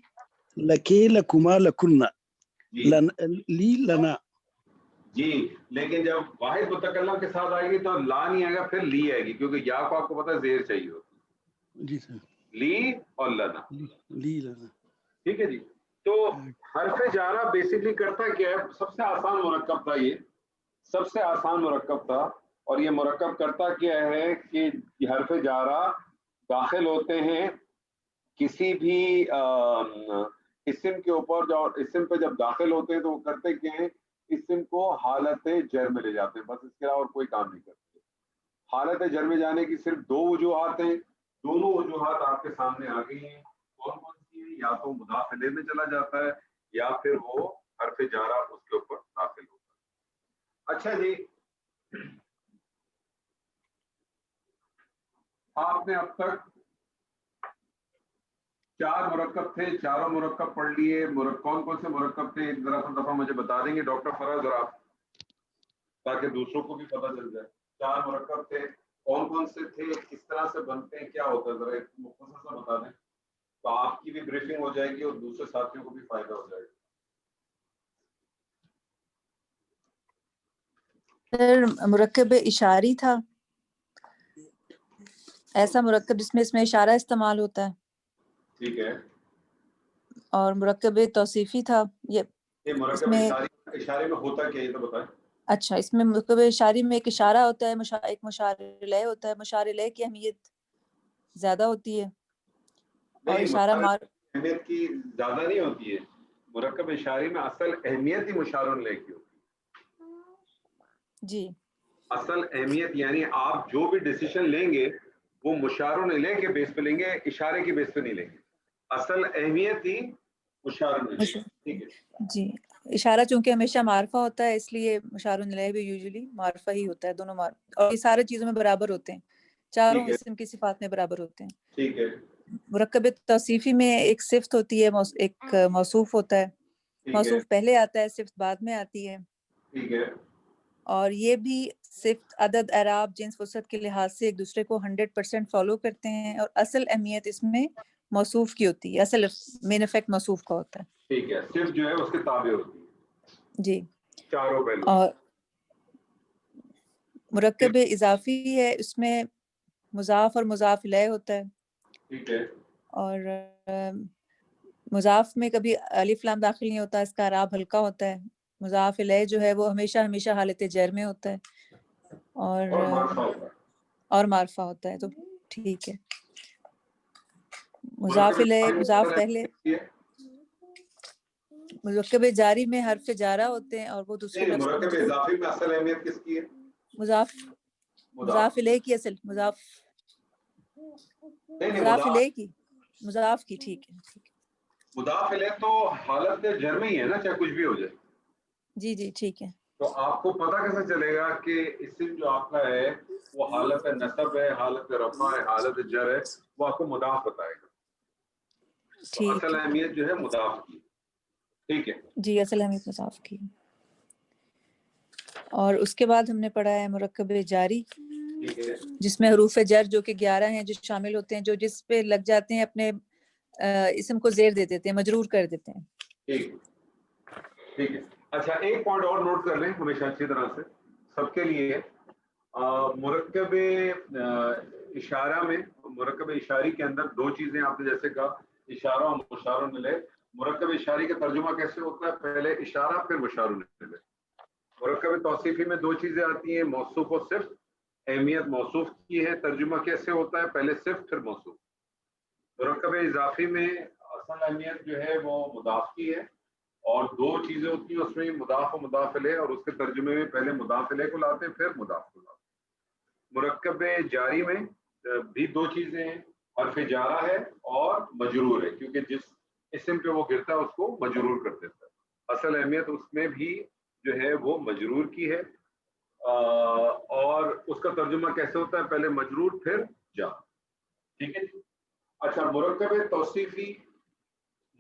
لکے لکما لکن جی لی لنا. جی لیکن جب واحد متکلم کے ساتھ آئے گی تو لا نہیں آئے گا، پھر لی آئے گی، کیونکہ یا کو آپ کو پتا ہے زیر چاہیے ہوتی جی سر. لی اور لنا. لی لنا. ٹھیک ہے جی. تو حرف جارہ بیسکلی کرتا کیا ہے؟ سب سے آسان مرکب تھا، یہ سب سے آسان مرکب تھا، اور یہ مرکب کرتا کیا ہے کہ حرف جارہ داخل ہوتے ہیں کسی بھی اسم کے اوپر، جو اسم پہ جب داخل ہوتے ہیں تو وہ کرتے کیا ہیں؟ اسم کو حالت جر میں لے جاتے ہیں، بس اس کے علاوہ اور کوئی کام نہیں کرتے. حالت جر میں جانے کی صرف دو وجوہات ہیں، دونوں وجوہات آپ کے سامنے آ گئی ہیں. کون کون سی ہیں؟ یا تو مضاف الیہ میں چلا جاتا ہے یا پھر وہ حرف جارہ اس کے اوپر داخل ہوتا ہے. اچھا جی، آپ نے اب تک 4 مرکب تھے، چاروں مرکب پڑھ لیے. کون کون سے مرکب تھے ایک ذرا سا دفعہ مجھے بتا دیں گے ڈاکٹر فراز اور آپ، تاکہ دوسروں کو بھی پتہ چل جائے. 4 مرکب تھے، کون کون سے تھے، کس طرح سے بنتے ہیں، کیا ہوتا ہے، ذرا ایک مختصر سا بتا دیں تو آپ کی بھی بریفنگ ہو جائے گی اور دوسرے ساتھیوں کو بھی فائدہ ہو جائے گا. سر مرکب اشاری تھا، ایسا مرکب جس میں اس میں اشارہ استعمال ہوتا ہے. ٹھیک ہے. اور مرکب توصیفی تھا. یہ مرکب اشارے میں ہوتا کیا یہ تو بتائیں. اچھا، اس میں مرکب اشاری میں ایک اشارہ ہوتا ہے، ایک مشار الیہ ہوتا ہے. مشار الیہ کی اہمیت زیادہ ہوتی ہے اور اشارہ اہمیت کی زیادہ نہیں ہوتی ہے. مرکب اشاری میں اصل اہمیت ہی مشار الیہ کی ہوتی ہے. جی، اصل اہمیت یعنی آپ جو بھی ڈیسیشن لیں گے وہ مشار الیہ کے بیس پہ لیں گے، اشارے کے بیس پہ نہیں لیں گے. اصل اہمیت ہی مشار الیہ. ٹھیک ہے جی. اشارہ چونکہ ہمیشہ معرفہ ہوتا ہے، اس لیے مشار الیہ بھی یوزلی معرفہ ہی ہوتا ہے. دونوں اور یہ سارے چیزوں میں برابر ہوتے ہیں، چاروں اسم کی صفات میں برابر ہوتے ہیں. ٹھیک ہے. مرکب توصیفی میں ایک صفت ہوتی ہے، ایک موصوف ہوتا ہے. موصوف پہلے آتا ہے، صفت بعد میں آتی ہے. ٹھیک ہے. اور یہ بھی صفت، عدد، اعراب، جنس، وسعت کے لحاظ سے ایک دوسرے کو 100% فالو کرتے ہیں، اور اصل اہمیت اس میں موصوف کی ہوتی ہے، اصل مین افیکٹ موصوف کا ہوتا ہے. ٹھیک ہے. صرف جو ہے اس کے تابع ہوتی ہے. جی. چاروں پہلو. اور مرکب اضافی ہے، اس میں مضاف اور مضاف الیہ ہوتا ہے. ٹھیک ہے. اور مضاف میں کبھی الف لام داخل نہیں ہوتا، اس کا اعراب ہلکا ہوتا ہے. مضاف الیہ جو ہے وہ ہمیشہ حالت جر میں ہوتا ہے اور معرفہ ہوتا ہے. تو ٹھیک ہے. مضاف الیہ، مضاف پہلے. مرکب جاری میں حرف جارہ ہوتے ہیں اور وہ دوسرے لفظ کو مرکب اضافی میں اصل اہمیت کس کی ہے؟ مضاف الیہ کی. اصل مضاف الیہ کی، مضاف کی. ٹھیک ہے. مضاف الیہ تو حالت جر میں ہی ہے نا، چاہے کچھ بھی ہو جائے. جی جی ٹھیک ہے. تو آپ کو پتہ کیسے چلے گا کہ اسم جو آپ کا ہے وہ حالت نصب ہے، حالت رفع ہے، حالت جر ہے؟ وہ آپ کو مضاف بتائے گا. تو اصل اہمیت جو ہے مضاف کی. ٹھیک ہے جی، اصل اہمیت مضاف کی. اور اس کے بعد ہم نے پڑھا ہے مرکب جاری، جس میں حروف جر جو کہ 11 ہیں جو شامل ہوتے ہیں، جو جس پہ لگ جاتے ہیں اپنے اسم کو زیر دے دیتے ہیں، مجرور کر دیتے ہیں. ٹھیک ہے. اچھا، ایک پوائنٹ اور نوٹ کر لیں ہمیشہ اچھی طرح سے سب کے لیے. مرکب اشارہ میں، مرکب اشاری کے اندر 2 چیزیں آپ نے جیسے کہا، اشارہ اور مشار الیہ. مرکب اشاری کا ترجمہ کیسے ہوتا ہے؟ پہلے اشارہ پھر مشار الیہ. مرکب توصیفی میں 2 چیزیں آتی ہیں، موصوف اور صفت. اہمیت موصوف کی ہے، ترجمہ کیسے ہوتا ہے؟ پہلے صفت پھر موصوف. مرکب اضافی میں اصل اہمیت جو ہے وہ مضاف کی ہے، اور 2 چیزیں ہوتی ہیں اس میں، مضاف و مضاف الیہ، اور اس کے ترجمے میں پہلے مضاف الیہ کو لاتے ہیں پھر مضاف کو لاتے ہیں. مرکب جاری میں بھی 2 چیزیں ہیں، حرف جارہ ہے اور مجرور ہے، کیونکہ جس اسم پہ وہ گرتا ہے اس کو مجرور کر دیتا ہے. اصل اہمیت اس میں بھی جو ہے وہ مجرور کی ہے، اور اس کا ترجمہ کیسے ہوتا ہے؟ پہلے مجرور پھر جار. ٹھیک ہے. اچھا، مرکب توصیفی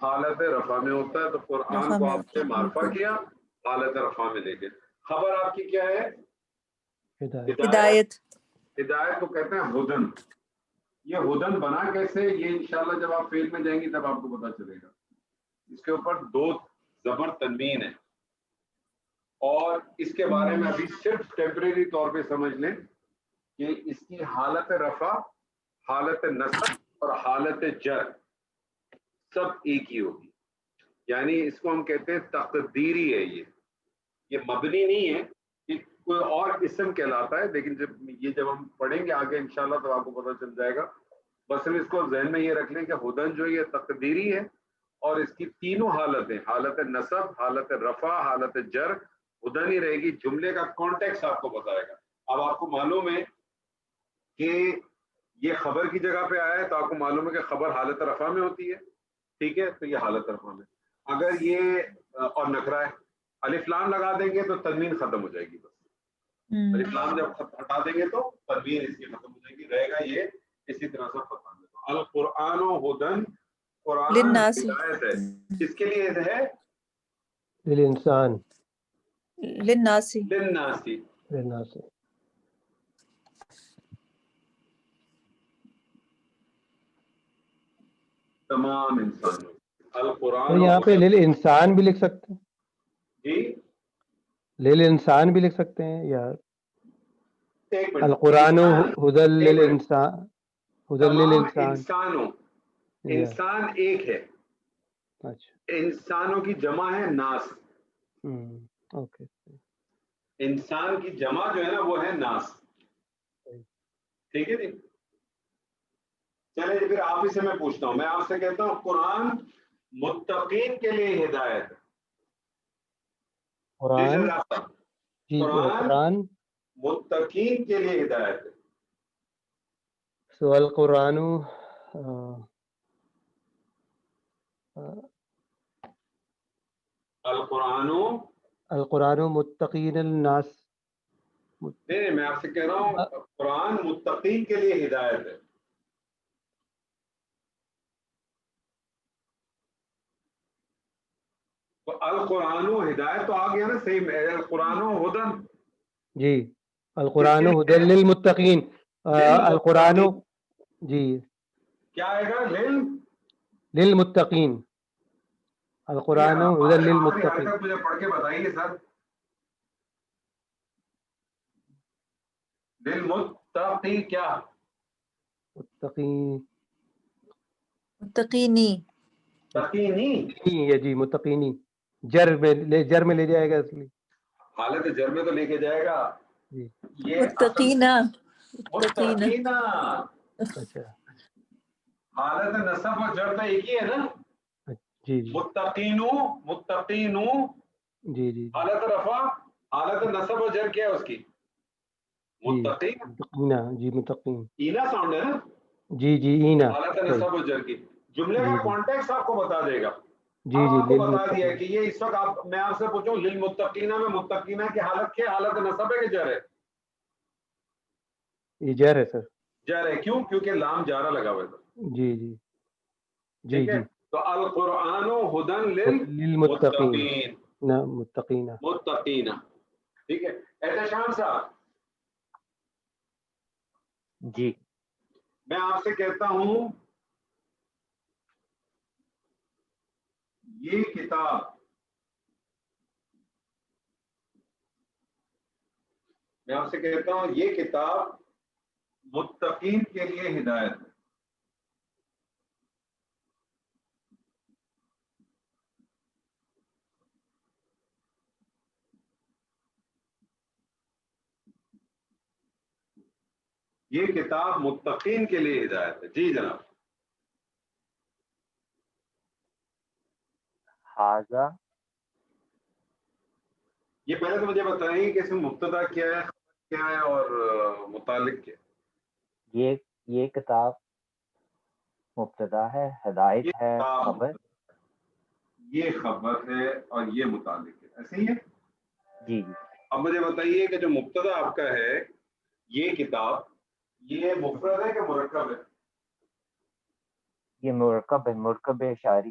حالت رفع میں ہوتا ہے، تو قرآن رفع کو میں آپ ہوتا نے ہے، معرفہ بالکل۔ کیا حالت رفع میں لے کے۔ خبر آپ کی کیا ہے؟ ہدایت۔ ہدایت۔ ہدایت کو کہتے ہیں ہدن۔ یہ ہدن بنا کیسے، یہ انشاءاللہ جب آپ فیل میں جائیں گی تب آپ کو پتا چلے گا۔ اس کے اوپر 2 زبر تنوین ہے، اور اس کے بارے میں ابھی صرف ٹیمپریری طور پہ سمجھ لیں کہ اس کی حالت رفع، حالت نصب اور حالت جر سب ایک ہی ہوگی، یعنی اس کو ہم کہتے ہیں تقدیری ہے۔ یہ مبنی نہیں ہے، یہ کوئی اور اسم کہلاتا ہے، لیکن جب ہم پڑھیں گے آگے انشاءاللہ تو آپ کو پتہ چل جائے گا۔ بس صرف اس کو ذہن میں یہ رکھ لیں کہ ہدن جو یہ تقدیری ہے، اور اس کی تینوں حالتیں، حالت نصب، حالت رفع، حالت جر ہدن ہی رہے گی۔ جملے کا کانٹیکس آپ کو بتائے گا۔ اب آپ کو معلوم ہے کہ یہ خبر کی جگہ پہ آیا ہے، تو آپ کو معلوم ہے کہ خبر حالت رفع میں ہوتی ہے، ٹھیک ہے، تو یہ حالت رفع میں۔ اگر یہ اور نکرہ ہے، الف لام لگا دیں گے تو تنوین ختم ہو جائے گی، بس الف لام جب ہٹا دیں گے تو تنوین اس کی ختم ہو جائے گی، رہے گا یہ اسی طرح سے فتح میں۔ تو القرآن و ہدن، قرآن للناس، ہدایت ہے، اس کے لیے ہے للانسان، للناس، للناسی، للناس۔ تمام انسانوں۔ تو القرآن یہاں پہ و للانسان بھی لکھ سکتے ہیں، جی للانسان بھی لکھ سکتے ہیں، یا ایک منٹ، القرآن انسان، ہدل ایک منٹ، للانسان، ہدل تمام للانسان، انسانوں، یا انسان ایک ہے، اچھا، انسانوں کی جمع ہے ناس، اوکے، انسان کی جمع جو ہے نا وہ ہے ناس، ٹھیک ہے جی۔ چلے جی، پھر آپ ہی سے میں پوچھتا ہوں، میں آپ سے کہتا ہوں قرآن متقین کے لیے ہدایت ہے۔ قرآن، جی قرآن قرآن، متقین کے لیے ہدایت ہے۔ سو القرآن القرآن، القرآن متقین الناس، نہیں میں آپ سے کہہ رہا ہوں قرآن متقین کے لیے ہدایت ہے۔ تو القرآن ہدایت تو آ گیا نا، صحیح ہے، القرآن ہدن جی، القرآن ہدل للمتقین، القرآن، جی کیا آئے گا؟ للمتقین، القرآن ہدل آخری للمتقین، آیت مجھے پڑھ کے بتائیے سر۔ للمتقی کیا؟ متقین، متقینی، تقینی، جی متقینی، جر میں لے جائے گا اس لیے، حالت جر میں تو لے کے جائے گا، جی یہ متقینہ، متقینہ، متقینہ، اچھا، حالت نصب و جر تو ایک ہی ہے نا، جی جی متقینو، متقینو، جی جی حالت رفع، حالت نصب و جر کیا ہے اس کی؟ جی متقی، متقینہ، جی متقین، اینا ساؤنڈ ہے نا، جی جی اینا، حالت صحیح، نصب و جر کی۔ جملے کا جی جی کانٹیکس آپ کو بتا دے گا۔ جی اب جی آپ کو بتا دیا للمتقین، کہ یہ اس وقت میں آپ سے پوچھوں للمتقینہ میں متقینہ کی حالت کیا؟ حالت نصب ہے کہ جر ہے؟ یہ جر ہے سر، جر ہے، کیوں؟ کیونکہ لام جارہ لگا ہوا ہے، جی جی جی ٹھیک ہے۔ جی، تو القرآن ہدن للمتقین، للمتقین، نہ متقینہ، متقینہ، ٹھیک ہے۔ احتشام صاحب، جی میں آپ سے کہتا ہوں یہ کتاب، میں آپ سے کہتا ہوں یہ کتاب متقین کے لیے ہدایت ہے۔ یہ کتاب متقین کے لیے ہدایت ہے، جی جناب۔ حاضہ، یہ پہلے تو مجھے بتائیں کہ اس میں مبتدا کیا ہے، خبر کیا ہے، اور متعلق کیا ہے؟ یہ کتاب مبتدا ہے، ہدایت یہ ہے کتاب، خبر، یہ خبر ہے، اور یہ متعلق ہے، ایسے ہی ہے۔ جی جی اب مجھے بتائیے کہ جو مبتدا آپ کا ہے یہ کتاب، یہ مفرد ہے کہ مرکب ہے؟ یہ مرکب ہے، مرکب اشاری،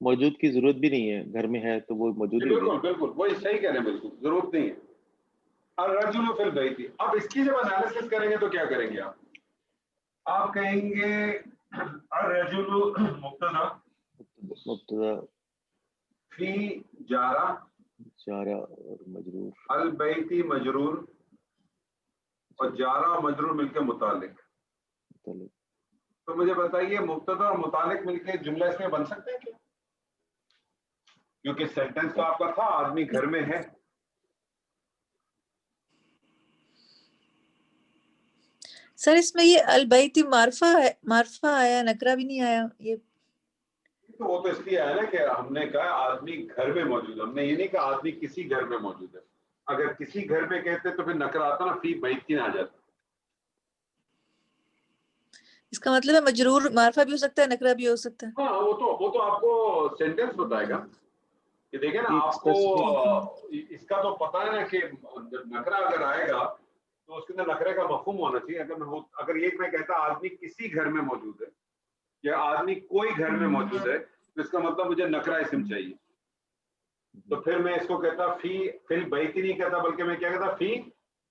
موجود کی ضرورت بھی نہیں ہے, گھر میں ہے تو وہ موجود ہی بالکل بالکل وہی صحیح کہہ رہے ہیں, بالکل ضرورت نہیں ہے. الرجل فی البیت, اب اس کی جب انالیسس کریں گے تو کیا کریں گے آپ کہیں گے الرجل مبتدا مبتدا فی جارہ جارہ اور مجرور, البیتی مجرور اور جارہ مجرور مل کے متعلق. تو مجھے بتائیے مبتدا اور متعلق مل کے جملہ اس میں بن سکتے ہیں کیا؟ کیونکہ سینٹینس تو آپ کا تھا آدمی گھر میں ہے. سر اس میں یہ البیتی معرفہ آیا, نکرہ بھی نہیں آیا. یہ تو وہ تو اس لیے آیا نا کہ ہم نے کہا آدمی گھر میں موجود ہے, ہم نے یہ نہیں کہا آدمی کسی گھر میں موجود ہے. اگر کسی گھر میں کہتے تو پھر نکرہ آتا نا, فی بیتین آ جاتا. اس کا مطلب ہے مجرور معرفہ بھی ہو سکتا ہے, نکرہ بھی ہو سکتا ہے. ہاں وہ تو آپ کو سینٹینس بتائے گا کہ دیکھیں نا آپ کو اس کا تو پتا ہے نا کہ نکرہ اگر آئے گا تو اس کے اندر نکرے کا مفہوم ہونا چاہیے. اگر یہ میں کہتا آدمی کسی گھر میں موجود ہے یا آدمی کوئی گھر میں موجود ہے تو اس کا مطلب مجھے نکرہ اسم چاہیے. تو پھر میں اس کو کہتا فی البیت نہیں کہتا, بلکہ میں کیا کہتا فی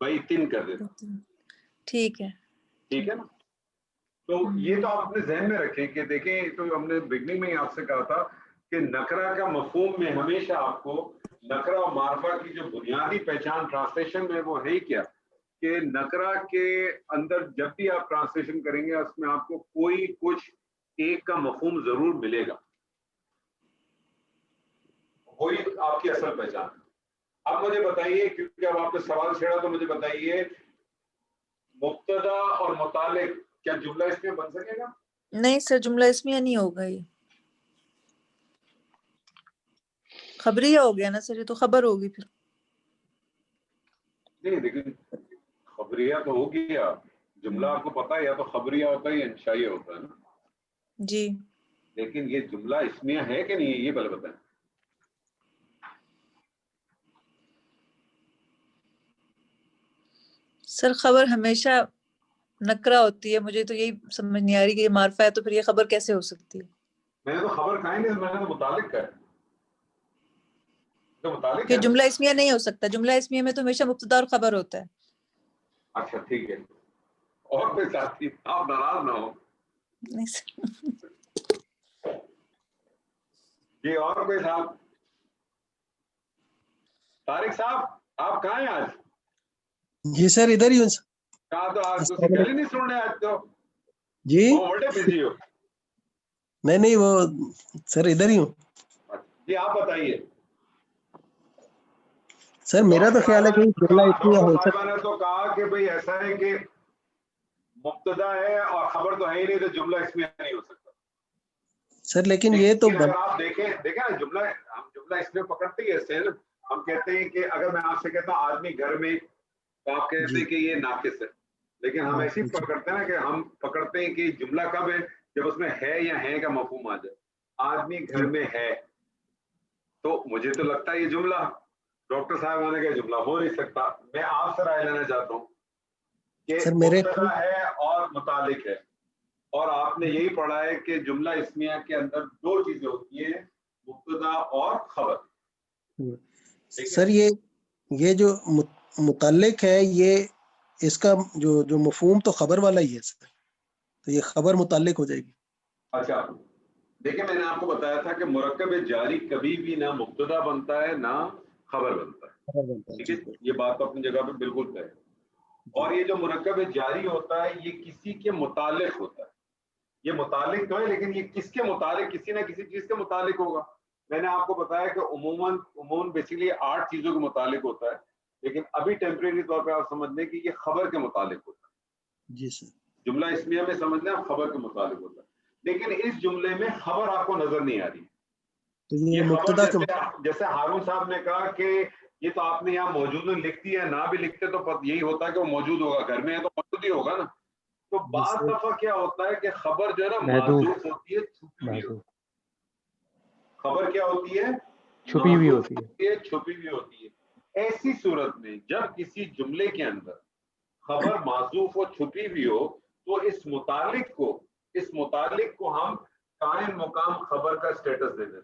بیتن کر دیتا. ٹھیک ہے, ٹھیک ہے نا. تو یہ تو آپ اپنے ذہن میں رکھیں کہ دیکھیں, تو ہم نے بگننگ میں ہی آپ سے کہا تھا کہ نکرہ کا مفہوم میں ہمیشہ آپ کو نکرہ و معرفہ کی جو بنیادی پہچان ٹرانسلیشن میں وہ ہے ہی کیا کہ نکرہ کے اندر جب بھی آپ ٹرانسلیشن کریں گے اس میں آپ کو کوئی کچھ ایک کا مفہوم ضرور ملے گا, وہی آپ کی اصل پہچان. اب مجھے بتائیے, کیونکہ اب آپ نے سوال چھیڑا تو مجھے بتائیے مبتدا اور متعلق کیا جملہ اس میں بن سکے گا؟ نہیں سر, جملہ اسمیہ نہیں ہوگا, یہ خبریہ ہو گیا نا سر, یہ تو خبر ہوگی پھر. نہیں لیکن خبریہ تو ہو گیا, جملہ آپ کو پتا ہے یا تو خبریہ ہوتا ہے یا انشائیہ ہوتا ہے نا جی, لیکن یہ جملہ اسمیہ ہے کہ نہیں ہے یہ پہلے بتائیں. سر خبر ہمیشہ نکرہ ہوتی ہے, مجھے تو یہی سمجھ نہیں آ رہی کہ یہ معرفہ ہے تو پھر یہ خبر کیسے ہو سکتی ہے. میں نے تو خبر کہا ہی نہیں, میں نے تو متعلق کہا, تو متعلق پھر ہے. جملہ اسمیہ نہیں ہو سکتا, جملہ اسمیہ میں تو ہمیشہ مبتدا اور خبر ہوتا ہے. اچھا ٹھیک ہے, اور کوئی ساتھی آپ ناراض نہ ہو نہیں سر, جی, اور کوئی صاحب. طارق صاحب آپ کہاں ہیں آج؟ جی سر ادھر ہی ہوں سر. کہاں تو آج تو گل ہی نہیں سن رہے آج تو جی بڑے بزی ہو. نہیں وہ سر ادھر ہی ہوں. جی آپ بتائیے. سر میرا تو خیال ہے کہ جملہ اسمیہ ہو ڈاکٹر سکتا صاحبہ نے تو کہا کہ بھئی ایسا ہے کہ مبتدا ہے اور خبر تو ہے ہی نہیں تو جملہ اسمیہ نہیں ہو سکتا. سر, لیکن یہ تو اگر آپ دیکھیں جملہ, ہم جملہ اسمیہ پکڑتے ہی ایسے ہیں, ہم کہتے ہیں کہ اگر میں آپ سے کہتا ہوں آدمی گھر میں, تو آپ کہتے ہیں کہ یہ ناقص ہے, لیکن ہم ایسے ہی پکڑتے ہیں نا کہ ہم پکڑتے ہیں کہ جملہ کب ہے جب اس میں ہے یا ہے کا مفہوم آ جائے. آدمی گھر میں ہے تو مجھے تو لگتا ہے یہ جملہ, ڈاکٹر صاحب نے کہا جملہ ہو نہیں سکتا. میں آپ سے رائے لینا چاہتا ہوں کہ سر میرے مبتدا ہے اور متعلق ہے, اور آپ نے یہی پڑھا ہے کہ جملہ اسمیہ کے اندر دو چیزیں ہوتی ہیں, مبتدا اور خبر. سر یہ جو متعلق ہے یہ اس کا جو مفہوم تو خبر والا ہی ہے سر, تو یہ خبر متعلق ہو جائے گی. اچھا دیکھیں, میں نے آپ کو بتایا تھا کہ مرکب جاری کبھی بھی نہ مبتدا بنتا ہے نہ خبر بنتا ہے. ٹھیک ہے, یہ بات تو اپنی جگہ پہ بالکل طے ہے. اور یہ جو مرکب جاری ہوتا ہے یہ کسی کے متعلق ہوتا ہے. یہ متعلق تو ہے لیکن یہ کس کے متعلق, کسی نہ کسی چیز کے متعلق ہوگا. میں نے آپ کو بتایا کہ عموماً بیسیکلی 8 چیزوں کے متعلق ہوتا ہے, لیکن ابھی ٹیمپریری طور پہ آپ سمجھ لیں کہ یہ خبر کے متعلق ہوتا ہے. جی سر, جملہ اسمیہ میں سمجھ لیں خبر کے متعلق ہوتا ہے, لیکن اس جملے میں خبر آپ کو نظر نہیں آ رہی. تو یہ خبر مبتدا جیسے ہارون صاحب نے کہا کہ یہ تو آپ نے یہاں موجود لکھ دیا ہے, نہ بھی لکھتے تو یہی ہوتا ہے کہ وہ موجود ہوگا, گھر میں ہے تو موجود ہی ہوگا نا. تو بعض دفعہ کیا ہوتا ہے کہ خبر جو ہے نا محذوف ہوتی ہے, چھپی ہوئی ہوتی ہے. خبر کیا ہوتی ہے, چھپی ہوئی ہوتی ہے, چھپی ہوئی ہوتی ہے. ایسی صورت میں جب کسی جملے کے اندر خبر محذوف و چھپی ہوئی ہو تو اس متعلق کو ہم قائم مقام خبر کا سٹیٹس دے دیتے ہیں.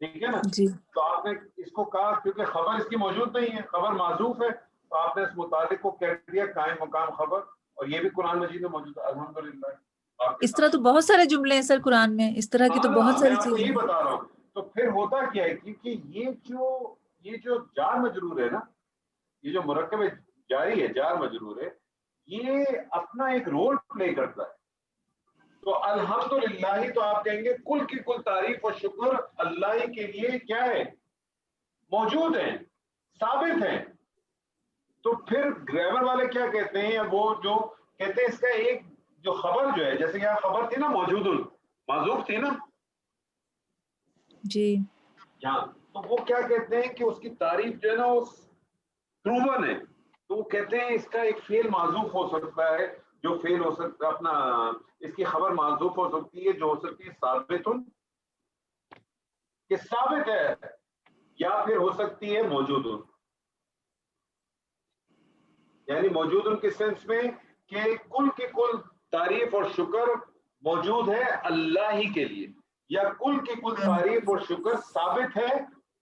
ٹھیک ہے نا. جی تو آپ نے اس کو کہا کیونکہ خبر اس کی موجود نہیں ہے, خبر معذوف ہے, تو آپ نے اس متعلق کو کہہ دیا قائم مقام خبر, اور یہ بھی قرآن مجید میں موجود ہے الحمدللہ. آپ کے اس طرح تو بہت سارے جملے ہیں سر قرآن میں, اس طرح کی تو بہت میں ساری آپ کو چیزیں یہی ہیں. بتا رہا ہوں. تو پھر ہوتا کیا ہے کہ یہ جو جار مجرور ہے نا, یہ جو مرکب جاری ہے جار مجرور ہے, یہ اپنا ایک رول پلے کرتا ہے. تو الحمدللہ تو آپ کہیں گے کل کی کل تعریف اور شکر اللہ ہی کے لیے کیا ہے, موجود ہیں, ثابت ہیں. تو پھر گرامر والے کیا کہتے ہیں, وہ جو کہتے ہیں اس کا ایک جو خبر جو ہے, جیسے کہ یہاں خبر تھی نا موجود معذوف تھی نا جی یہاں, تو وہ کیا کہتے ہیں کہ اس کی تعریف جو ہے نا وہ پروون ہے. تو وہ کہتے ہیں اس کا ایک فعل معذوف ہو سکتا ہے, جو فعل ہو سکتا ہے اپنا, اس کی خبر معذوف ہو سکتی ہے, جو ہو سکتی ہے ثابت کہ ثابت ہے, یا پھر ہو سکتی ہے موجود, یعنی موجود کے سینس میں کہ کل کی کل تعریف اور شکر موجود ہے اللہ ہی کے لیے, یا کل کی کل تعریف اور شکر ثابت ہے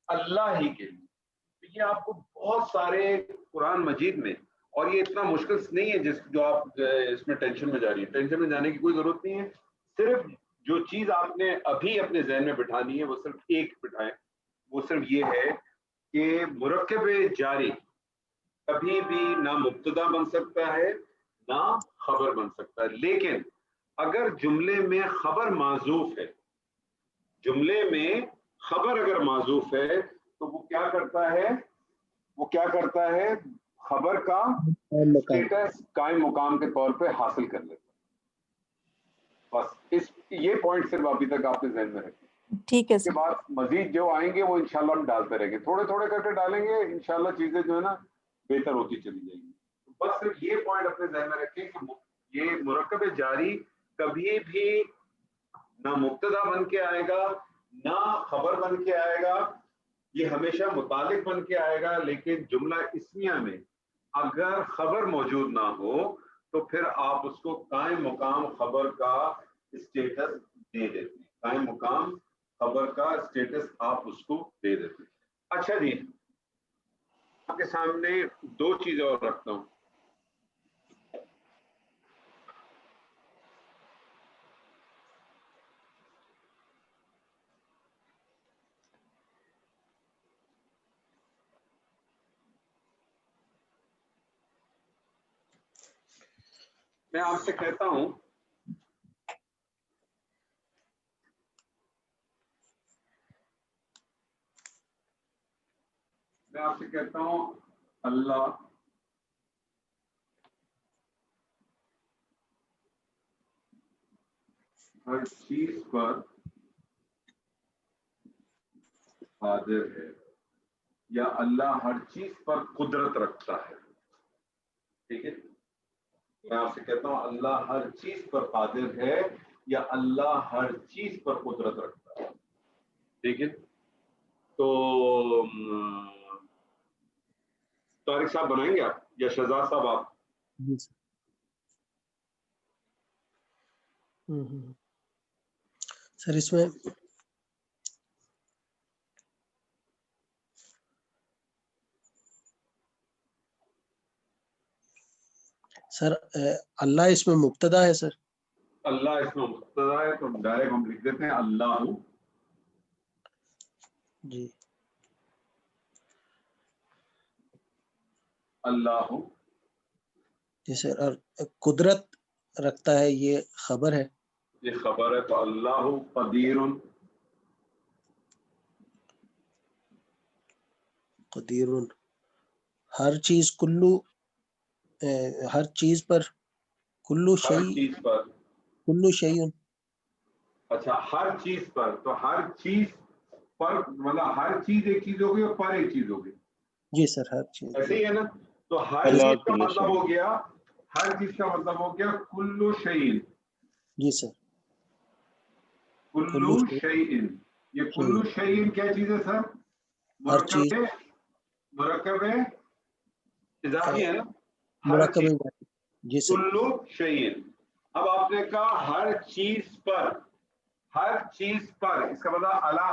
اللہ ہی کے لیے. یہ آپ کو بہت سارے قرآن مجید میں, اور یہ اتنا مشکل نہیں ہے جو آپ اس میں ٹینشن میں جا رہی ہے, ٹینشن میں جانے کی کوئی ضرورت نہیں ہے. صرف جو چیز آپ نے ابھی اپنے ذہن میں بٹھانی ہے وہ صرف ایک بٹھائیں, وہ صرف یہ ہے کہ مرکب جاری کبھی بھی نہ مبتدا بن سکتا ہے نہ خبر بن سکتا ہے. لیکن اگر جملے میں خبر معذوف ہے, جملے میں خبر اگر معذوف ہے, تو وہ کیا کرتا ہے, خبر کا اسٹیٹس قائم مقام کے طور پہ حاصل کر لیتا ہے. بس یہ پوائنٹ صرف ابھی تک آپ کے ذہن میں رکھیں. ٹھیک ہے اس کے سر. بعد مزید جو آئیں گے وہ انشاءاللہ ہم ڈالتے رہیں گے, تھوڑے تھوڑے کر کے ڈالیں گے, انشاءاللہ چیزیں جو ہے نا بہتر ہوتی چلی جائیں گی. بس صرف یہ پوائنٹ اپنے ذہن میں رکھیں کہ یہ مرکب جاری کبھی بھی نہ مبتدا بن کے آئے گا نہ خبر بن کے آئے گا, یہ ہمیشہ متعلق بن کے آئے گا. لیکن جملہ اسمیہ میں اگر خبر موجود نہ ہو تو پھر آپ اس کو قائم مقام خبر کا اسٹیٹس دے دیتے ہیں, قائم مقام خبر کا اسٹیٹس آپ اس کو دے دیتے ہیں. اچھا جی, آپ کے سامنے دو چیزیں اور رکھتا ہوں. میں آپ سے کہتا ہوں اللہ ہر چیز پر قادر ہے, یا اللہ ہر چیز پر قدرت رکھتا ہے. ٹھیک ہے, میں آپ سے کہتا ہوں اللہ ہر چیز پر قادر ہے یا اللہ ہر چیز پر قدرت رکھتا ہے. ٹھیک ہے, تو طارق صاحب بنائیں گے آپ یا شہزاد صاحب آپ؟ سر اس میں سر اللہ اس میں مبتدا ہے سر. اللہ اس میں مبتدا ہے تو ڈائریکٹ ہم لکھ دیتے ہیں اللہ. جی اللہ جی سر, اور قدرت رکھتا ہے یہ خبر ہے. یہ خبر ہے, تو اللہ قدیر. قدیر ہر چیز کلو, ہر چیز پر کلو ہر شیء, چیز پر. کلو شیء. اچھا, ہر چیز پر, تو ہر چیز پر مطلب ہر چیز ایک چیز ہوگی اور پر ایک چیز ہوگی. جی سر ہر چیز. ایسے ہی ہے نا, تو ہر چیز کا مطلب ہو گیا, ہر چیز کا مطلب ہو گیا کلو شیء. جی سر کلو شیء. یہ کلو شیء کیا چیز ہے سر؟ ہر چیز مرکب اضافی ہے نا, ہر مرکب. چیز. جی سر. کلو شیء. اب آپ نے کہا ہر چیز پر, ہر چیز پر, اس کا مطلب اللہ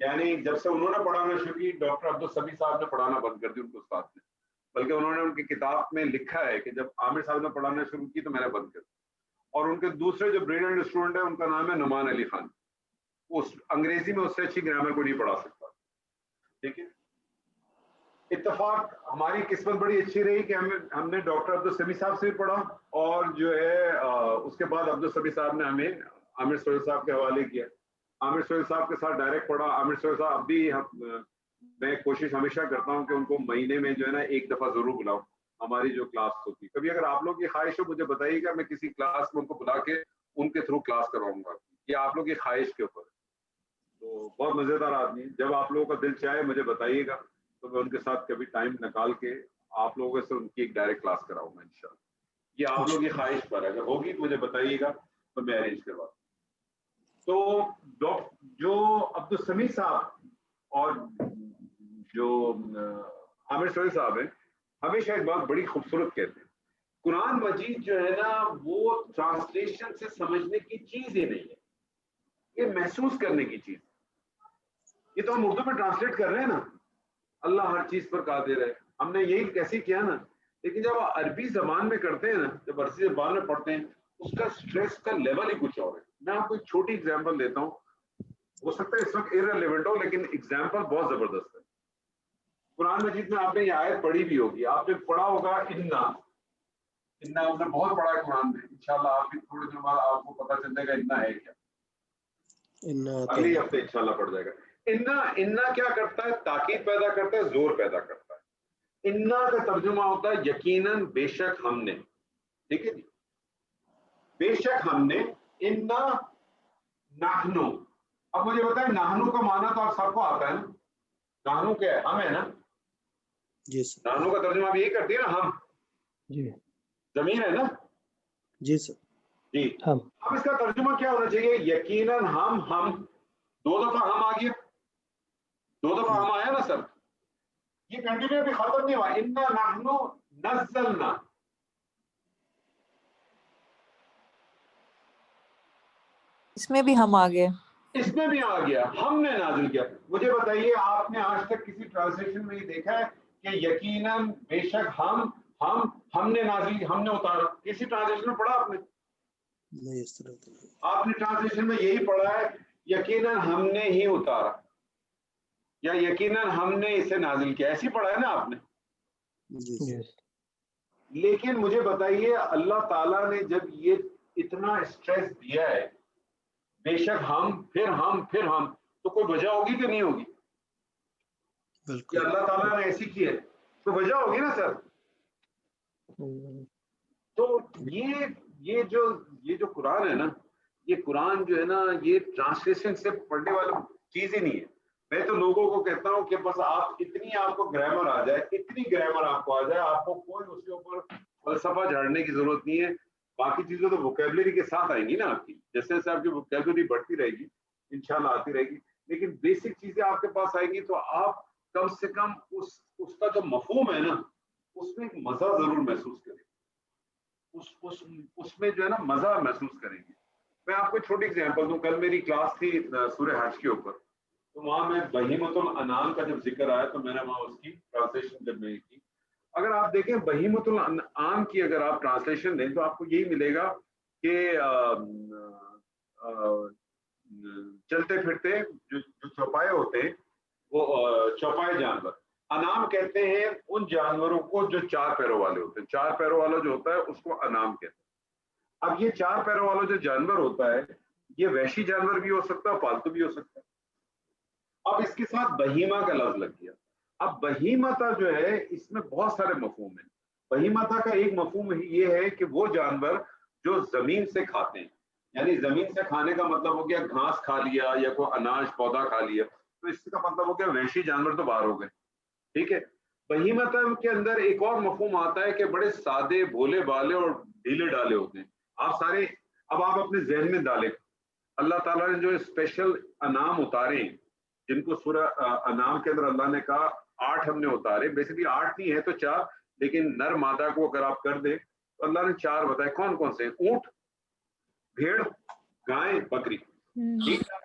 یعنی جب سے انہوں نے پڑھانا شروع کی ڈاکٹر عبدالسمیع صاحب نے پڑھانا بند کر دی ان کو استاد نے، بلکہ انہوں نے ان کی کتاب میں لکھا ہے کہ جب عامر صاحب نے پڑھانا شروع کی تو میں نے بند کر دیا۔ اور ان کے دوسرے جو بریلینٹ اسٹوڈنٹ ہیں ان کا نام ہے نعمان علی خان، اس انگریزی میں اس سے اچھی گرامر کو نہیں پڑھا سکتا، ٹھیک ہے۔ اتفاق ہماری قسمت بڑی اچھی رہی کہ ہم نے ڈاکٹر عبدالسمیع صاحب سے بھی پڑھا، اور جو ہے اس کے بعد عبدالسمیع صاحب نے ہمیں عامر سہیل صاحب کے حوالے کیا، عامر سہیل صاحب کے ساتھ ڈائریکٹ پڑھا۔ عامر سہیل صاحب اب بھی میں کوشش ہمیشہ کرتا ہوں کہ ان کو مہینے میں جو ہے نا ایک دفعہ ضرور بلاؤں، ہماری جو کلاس ہوتی ہے۔ کبھی اگر آپ لوگ کی خواہش ہو مجھے بتائیے گا، میں کسی کلاس میں ان کو بلا کے ان کے تھرو کلاس کراؤں گا، یہ آپ لوگ کی خواہش کے اوپر۔ تو بہت مزیدار آدمی، جب آپ لوگوں کا دل چاہے مجھے بتائیے گا تو میں ان کے ساتھ کبھی ٹائم نکال کے آپ لوگوں سے ان کی ایک ڈائریکٹ کلاس کراؤں گا انشاءاللہ۔ یہ آپ لوگ کی خواہش پر ہے، اگر ہوگی تو مجھے بتائیے گا تو میں ارینج کروا دوں۔ تو جو عبدالسمیع صاحب اور جو عامر سہیل صاحب ہیں ہمیشہ ایک بات بڑی خوبصورت کہتے ہیں، قرآن مجید جو ہے نا وہ ٹرانسلیشن سے سمجھنے کی چیز ہی نہیں ہے، یہ محسوس کرنے کی چیز۔ یہ تو ہم اردو میں ٹرانسلیٹ کر رہے ہیں نا، اللہ ہر چیز پر قادر ہے، ہم نے یہی کیسے کیا نا، لیکن جب عربی زبان میں کرتے ہیں نا، جب عربی زبان میں پڑھتے ہیں اس کا سٹریس کا لیول ہی کچھ اور ہے۔ میں آپ کو ایک چھوٹی ایگزامپل دیتا ہوں، ہو سکتا ہے اس وقت irrelevant ہو لیکن ایگزامپل بہت زبردست ہے۔ قرآن مجید میں آپ نے یہ آیت پڑھی بھی ہوگی، آپ نے پڑھا ہوگا انا آپ نے بہت پڑھا ہے قرآن میں، انشاءاللہ آپ کی تھوڑے دن بعد آپ کو پتہ چل جائے گا انا ہے کیا، اگلے ہفتے انشاءاللہ پڑھ جائے گا۔ انا کیا کرتا ہے؟ تاکید پیدا کرتا ہے، زور پیدا کرتا ہے۔ انا کا ترجمہ ہوتا ہے یقیناً، بے شک ہم نے، ٹھیک ہے جی، بے شک ہم نے، انا نحنو۔ اب مجھے بتائیں نحنو کا معنی تو آپ سب کو آتا ہے نا، نحنو کیا ہے؟ ہم ہے نا، جی سر، نحنو کا ترجمہ آپ یہی کرتے ہیں نا، ہم، جی ضمیر ہے نا، جی سر، جی۔ ہم اب اس کا ترجمہ کیا ہونا چاہیے؟ یقیناً ہم، دو دفعہ ہم آ گیا، دو دفعہ ہم آیا نا سر، یہ کنٹینیو بھی ختم نہیں ہوا، انا نحنو نزلنا، اس میں بھی ہم آ گئے، اس میں بھی آ گیا، ہم نے نازل کیا۔ مجھے بتائیے آپ نے آج تک کسی ٹرانسلیشن میں یہ دیکھا ہے کہ یقیناً، بے شک ہم نے نازل، ہم نے اتارا؟ کسی ٹرانسلیشن میں پڑھا آپ نے؟ نہیں اس طرح تو نہیں۔ آپ نے ٹرانسلیشن میں یہی پڑھا ہے یقیناً ہم نے ہی اتارا، یا یقیناً ہم نے اسے نازل کیا، ایسی پڑھا ہے نا آپ نے؟ جی سر، یس لیکن مجھے بتائیے اللہ تعالیٰ نے جب یہ اتنا اسٹریس دیا ہے، بے شک ہم، پھر ہم، پھر ہم، تو کوئی وجہ ہوگی کہ نہیں ہوگی؟ کہ بالکل اللہ تعالیٰ نے ایسی کی ہے تو وجہ ہوگی نا سر۔ تو یہ جو قرآن ہے نا، یہ قرآن جو ہے نا یہ ٹرانسلیشن سے پڑھنے والا چیز ہی نہیں ہے۔ میں تو لوگوں کو کہتا ہوں کہ بس آپ کو گرامر آ جائے، اتنی گرامر آپ کو آ جائے، آپ کو کوئی اس کے اوپر فلسفہ جھاڑنے کی ضرورت نہیں ہے۔ باقی چیزیں تو ووکیبلری کے ساتھ آئیں گی نا آپ کی، جیسے جیسے آپ کی ووکیبلری بڑھتی رہے گی انشاءاللہ آتی رہے گی، لیکن بیسک چیزیں آپ کے پاس آئے گی تو آپ کم سے کم اس کا جو مفہوم ہے نا اس میں ایک مزہ ضرور محسوس کریں، اس میں جو ہے نا مزہ محسوس کریں گے۔ میں آپ کو چھوٹی ایگزامپل دوں، کل میری کلاس تھی سورہ حج کے اوپر، تو وہاں میں بہیمۃ الانعام کا جب ذکر آیا تو میں نے وہاں اس کی ٹرانسلیشن جب میں کی، اگر آپ دیکھیں بہیمۃ الانعام کی اگر آپ ٹرانسلیشن دیں تو آپ کو یہی ملے گا کہ چلتے پھرتے جو چوپائے ہوتے ہیں وہ چوپائے جانور، انعام کہتے ہیں ان جانوروں کو جو چار پیروں والے ہوتے ہیں، چار پیروں والا جو ہوتا ہے اس کو انعام کہتے ہیں۔ اب یہ چار پیروں والا جو جانور ہوتا ہے یہ وحشی جانور بھی ہو سکتا ہے، پالتو بھی ہو سکتا ہے۔ اب اس کے ساتھ بہیمہ کا لفظ لگ گیا۔ اب بہیمتا جو ہے اس میں بہت سارے مفہوم ہیں۔ بہیمتا کا ایک مفہوم یہ ہے کہ وہ جانور جو زمین سے کھاتے ہیں، یعنی زمین سے کھانے کا مطلب ہو گیا گھاس کھا لیا یا کوئی اناج پودا کھا لیا، تو اس کا مطلب ہو گیا وحشی جانور تو باہر ہو گئے، ٹھیک ہے۔ بہیمتا کے اندر ایک اور مفہوم آتا ہے کہ بڑے سادے بھولے بالے اور ڈھیلے ڈالے ہوتے ہیں۔ آپ سارے اب آپ اپنے ذہن میں ڈالیں، اللہ تعالیٰ نے جو اسپیشل انعام اتارے ہیں، جن کو سورہ انعام کے اندر اللہ نے کہا 8 ہم نے اتارے، بیسیکلی 8 نہیں ہے تو 4، لیکن نر مادہ کو اگر آپ کر دیں تو اللہ نے 4 بتائے۔ کون کون سے؟ اونٹ، بھیڑ، گائے، بکری، ٹھیک ہے۔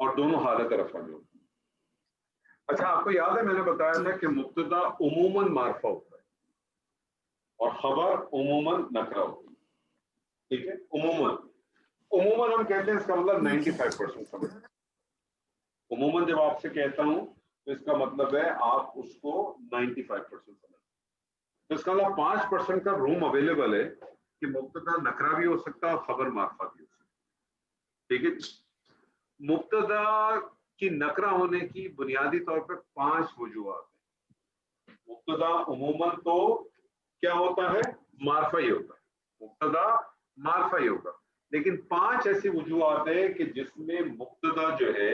اور دونوں حالت رفع میں ہوتے ہیں. اچھا آپ کو یاد ہے میں نے بتایا تھا کہ مبتدا عموماً معرفہ ہوتا ہے اور خبر عموماً نکرہ ہوتی ہے. ٹھیک ہے, عموماً ہم کہتے ہیں اس کا مطلب 95% سمجھ. عموماً جب آپ سے کہتا ہوں تو اس کا مطلب ہے آپ اس کو 95% سمجھ. تو اس کا مطلب 5% کا روم اویلیبل ہے کہ مبتدا نکرہ بھی ہو سکتا ہے اور خبر معرفہ بھی ہو سکتا ہے. ٹھیک ہے, مبتدا کی نکرہ ہونے کی بنیادی طور پر 5 وجوہات ہیں. مبتدا عموماً تو کیا ہوتا ہے, معرفہ ہی ہوتا ہے, مبتدا معرفہ ہی ہوگا, لیکن 5 ایسی وجوہات ہیں کہ جس میں مبتدا جو ہے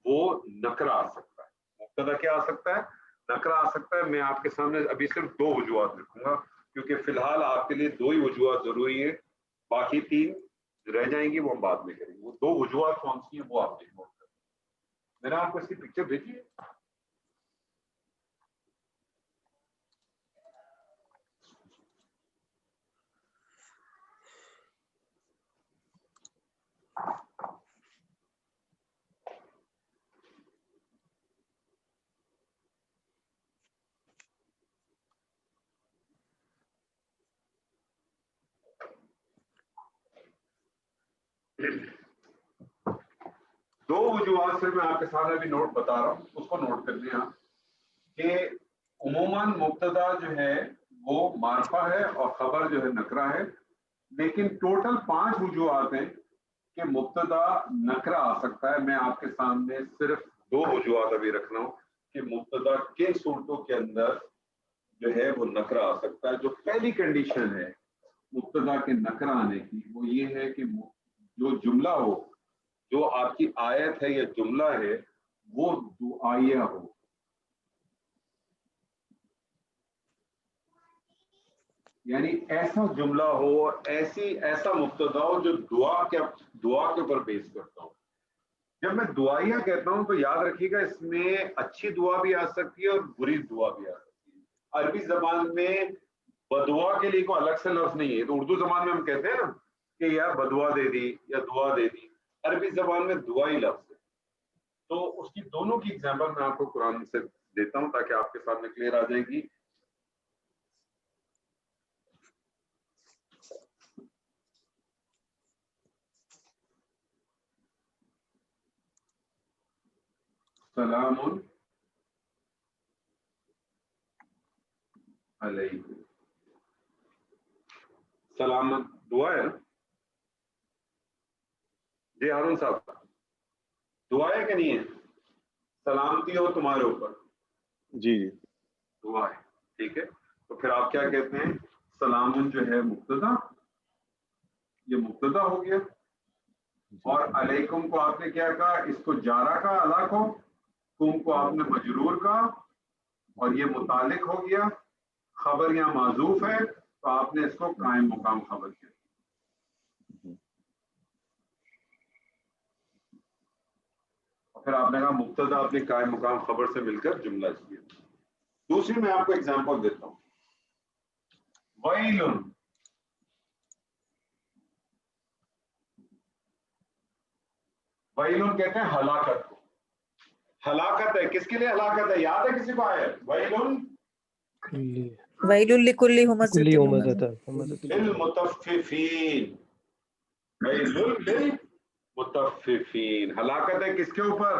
وہ نکرہ آ سکتا ہے. مبتدا کیا آ سکتا ہے, نکرہ آ سکتا ہے. میں آپ کے سامنے ابھی صرف 2 وجوہات رکھوں گا کیونکہ فی الحال آپ کے لیے 2 ہی وجوہات ضروری ہیں, باقی 3 رہ جائیں گی, وہ ہم بعد میں کریں گے. وہ 2 وجوہات کون سی ہیں وہ آپ دیکھ نوٹ کریں. میں نے آپ کو اس کی پکچر بھیجی ہے. دو وجوہات سے میں آپ کے سامنے بھی نوٹ بتا رہا ہوں, اس کو نوٹ کر لیں آپ کہ عموماً مبتدا جو ہے وہ معرفہ ہے اور خبر جو ہے نکرہ ہے, لیکن ٹوٹل 5 وجوہات ہیں کہ مبتدا نکرہ آ سکتا ہے. میں آپ کے سامنے صرف 2 وجوہات ابھی رکھ رہا ہوں کہ مبتدا کن صورتوں کے اندر جو ہے وہ نکرہ آ سکتا ہے. جو پہلی کنڈیشن ہے مبتدا کے نکرہ آنے کی وہ یہ ہے کہ جو جملہ ہو, جو آپ کی آیت ہے یا جملہ ہے وہ دعائیہ ہو. یعنی ایسا جملہ ہو, ایسا مبتدا ہو جو دعا کے اوپر بیس کرتا ہو. جب میں دعائیہ کہتا ہوں تو یاد رکھیے گا اس میں اچھی دعا بھی آ سکتی ہے اور بری دعا بھی آ سکتی ہے. عربی زبان میں بدعا کے لیے کوئی الگ سے لفظ نہیں ہے. تو اردو زبان میں ہم کہتے ہیں نا کہ یار بدعا دے دی یا دعا دے دی, عربی زبان میں دعائی لفظ ہے. تو اس کی دونوں کی ایگزامپل میں آپ کو قرآن سے دیتا ہوں تاکہ آپ کے سامنے کلیئر آ جائے گی. سلام علیکم. سلامت دعا ہے. جی ہارون صاحب, دعا ہے کہ نہیں ہے؟ سلامتی ہو تمہارے اوپر. جی جی دعا ہے. ٹھیک ہے, تو پھر آپ کیا کہتے ہیں, سلام جو ہے مبتدا, یہ مبتدا ہو گیا. اور علیکم کو آپ نے کیا کہا, اس کو جارا کا ادا کو, کم کو آپ نے مجرور کا, اور یہ متعلق ہو گیا. خبر یا معذوف ہے تو آپ نے اس کو قائم مقام خبر کیا. پھر آپ نے کہا مبتدا اپنے قائم مقام خبر سے مل کر جملہ کیا. دوسری میں آپ کو ایگزامپل دیتا ہوں. ویلن, ویلن کہتے ہیں ہلاکت کو. ہلاکت ہے, کس کے لیے ہلاکت ہے, یاد ہے کسی کو آیا؟ ویلن ویل لکل ہمزۃ کلی لمزہ. للمطففین, ویل للمطففین. ہلاکت ہے کس کے اوپر,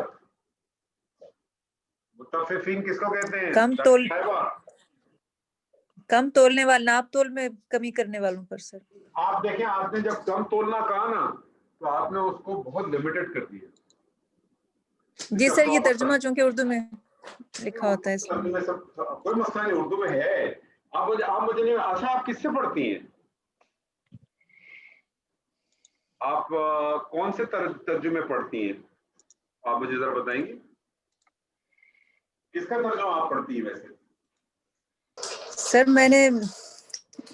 مطففین کس کو کہتے ہیں؟ کم تولنے والے, ناپ تول میں کمی کرنے والوں پر. سر آپ دیکھیں, آپ نے جب کم تولنا کہا نا تو آپ نے اس کو بہت لمیٹڈ کر دیا. جی سر, یہ ترجمہ چونکہ اردو میں لکھا ہوتا ہے اس اردو لیے. میں سب کوئی مسئلہ نہیں, اردو میں ہے. آپ مجھے نہیں. اچھا آپ کس سے پڑھتی ہیں, آپ کون سے ترجمے پڑھتی ہیں, آپ مجھے ذرا بتائیں گے کس کا ترجمہ آپ پڑھتی ہیں؟ ویسے سر میں نے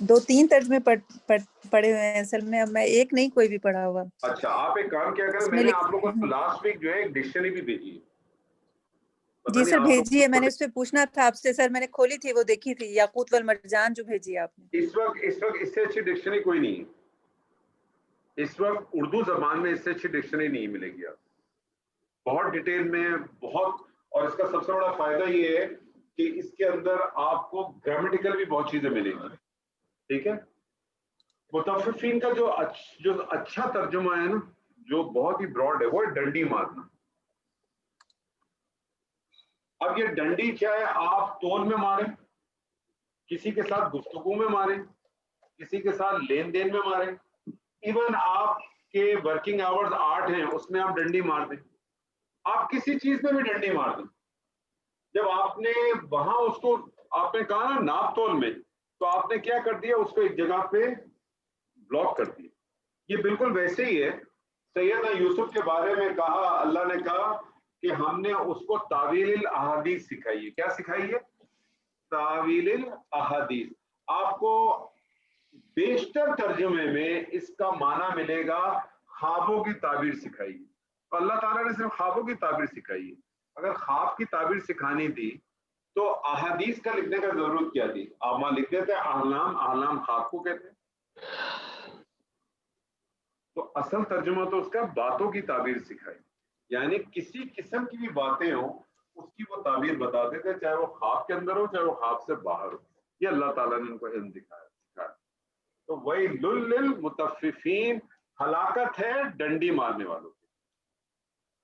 2-3 ترجمے پڑھے ہوئے ہیں اصل میں, اب میں ایک نہیں کوئی بھی پڑھا ہوا. اچھا آپ ایک کام کیا کریں, میں نے آپ لوگوں کو لاسٹ ویک جو ہے ایک ڈکشنری بھی بھیجی ہے. جی سر بھیجی ہے, میں نے اس پہ پوچھنا تھا آپ سے. سر میں نے کھولی تھی, وہ دیکھی تھی, یاقوت والمرجان جو بھیجی ہے آپ نے. اس وقت اس سے اچھی ڈکشنری کوئی نہیں ہے. اس وقت اردو زبان میں اس سے اچھی ڈکشنری نہیں ملے گی. آپ بہت ڈیٹیل میں بہت. اور اس کا سب سے بڑا فائدہ یہ ہے کہ اس کے اندر آپ کو گرامیٹیکل بھی بہت چیزیں ملیں گی. ٹھیک ہے. متففین کا جو اچھا ترجمہ ہے نا, جو بہت ہی براڈ ہے, وہ ہے ڈنڈی مارنا. اب یہ ڈنڈی کیا ہے؟ آپ تول میں ماریں, کسی کے ساتھ گفتگو میں ماریں, کسی کے ساتھ لین دین میں ماریں, ایون آپ کے ورکنگ آورز 8 ہیں اس میں آپ ڈنڈی مار دیں, آپ کسی چیز میں بھی ڈنڈی مار دیں. جب آپ نے وہاں اس کو آپ نے کہا نا ناپ تول میں, تو آپ نے کیا کر دیا, اس کو ایک جگہ پہ بلاک کر دیا. یہ بالکل ویسے ہی ہے. سیدنا یوسف کے بارے میں کہا, اللہ نے کہا کہ ہم نے اس کو تعویل الاحادیث سکھائی ہے. کیا سکھائی ہے؟ تعویل الاحادیث. آپ کو بیشتر ترجمے میں اس کا معنی ملے گا خوابوں کی تعبیر سکھائی ہے. تو اللہ تعالیٰ نے صرف خوابوں کی تعبیر سکھائی ہے. اگر خواب کی تعبیر سکھانی تھی تو احادیث کا لکھنے کا ضرورت کیا تھی؟ آپ وہاں لکھ دیتے احلام, احلام خواب کو کہتے ہیں. تو اصل ترجمہ تو اس کا باتوں کی تعبیر سکھائی, یعنی کسی قسم کی بھی باتیں ہوں اس کی وہ تعبیر بتاتے تھے, چاہے وہ خواب کے اندر ہو چاہے وہ خواب سے باہر ہو. یہ اللہ تعالیٰ نے ان کو علم سکھایا. تو وَيْلٌ لِّلْمُطَفِّفِينَ, ہلاکت ہے ڈنڈی مارنے والوں کی,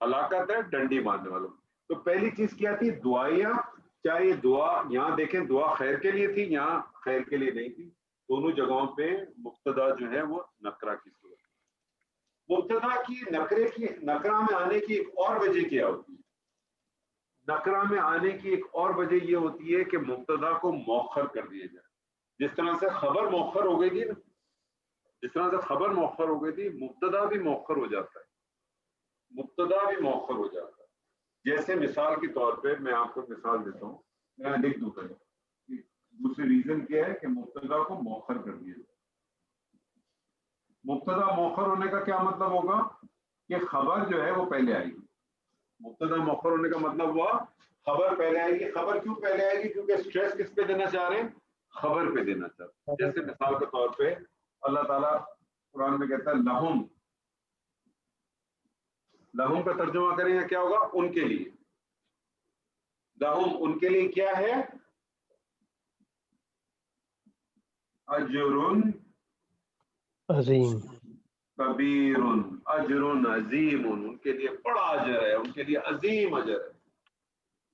ہلاکت ہے ڈنڈی مارنے والوں کی. تو پہلی چیز کیا تھی؟ دعائیہ. چاہے یہ دعا یہاں دیکھیں دعا خیر کے لیے تھی, یہاں خیر کے لیے نہیں تھی. دونوں جگہوں پہ مبتدا جو ہے وہ نکرہ کی صورت. مبتدا کی نکرہ میں آنے کی ایک اور وجہ کیا ہوتی ہے؟ نکرہ میں آنے کی ایک اور وجہ یہ ہوتی ہے کہ مبتدا کو مؤخر کر دیا جائے. جس طرح سے خبر مؤخر ہو گئی تھی نا, جس طرح سے خبر مؤخر ہو گئی تھی, مبتدا بھی مؤخر ہو جاتا ہے. مبتدا بھی مؤخر ہو جاتا ہے. جیسے مثال کے طور پہ میں آپ کو مثال دیتا ہوں, میں لکھ دوں گا. دوسری ریزن کیا ہے کہ مبتدا کو مؤخر کر دیا جائے. مبتدا مؤخر ہونے کا کیا مطلب ہوگا کہ خبر جو ہے وہ پہلے آئے گی. مبتدا مؤخر ہونے کا مطلب ہوا خبر پہلے آئے گی. خبر کیوں پہلے آئے گی؟ کیونکہ اسٹریس کس پہ دینا چاہ رہے ہیں؟ خبر پہ دینا چاہتے ہیں. جیسے مثال کے طور پہ اللہ تعالیٰ قرآن میں کہتا ہے لہم. لہم کا ترجمہ کریں گے کیا ہوگا؟ ان کے لیے. لہم ان کے لیے کیا ہے؟ اجر عظیم, کبیر, اجر عظیم, ان کے لیے بڑا اجر ہے, ان کے لیے عظیم اجر ہے.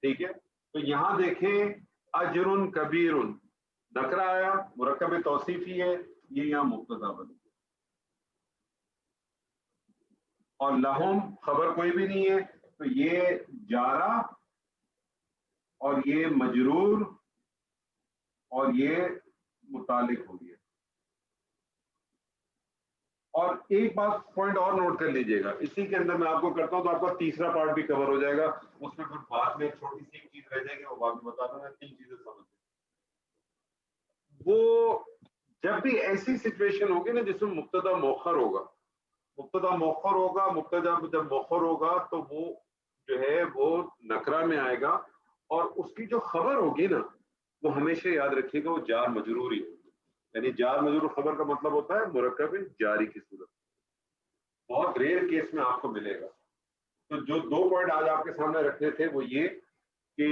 ٹھیک ہے. تو یہاں دیکھیں اجر کبیر نکرہ آیا, مرکب توصیفی ہے, یہ یہاں مبتدا بن گیا. اور لہم خبر کوئی بھی نہیں ہے, تو یہ جارہ اور یہ مجرور اور یہ متعلق ہو گیا. اور ایک بات پوائنٹ اور نوٹ کر لیجئے گا, اسی کے اندر میں آپ کو کرتا ہوں تو آپ کا تیسرا پارٹ بھی کور ہو جائے گا. اس میں پھر بعد میں چھوٹی سی ایک چیز رہ جائے گی, وہ بعد میں بتا دوں گا. 3 چیزیں سمجھ. وہ جب بھی ایسی سچویشن ہوگی نا جس میں مبتدا مؤخر ہوگا, مبتدا مؤخر ہوگا, مبتدا جب مؤخر ہوگا تو وہ جو ہے وہ نکرہ میں آئے گا, اور اس کی جو خبر ہوگی نا وہ ہمیشہ یاد رکھیے گا وہ جار مجرور ہی. یعنی جار مجرور خبر کا مطلب ہوتا ہے مرکب جاری کی صورت. بہت ریئر کیس میں آپ کو ملے گا. تو جو 2 پوائنٹ آج آپ کے سامنے رکھنے تھے وہ یہ کہ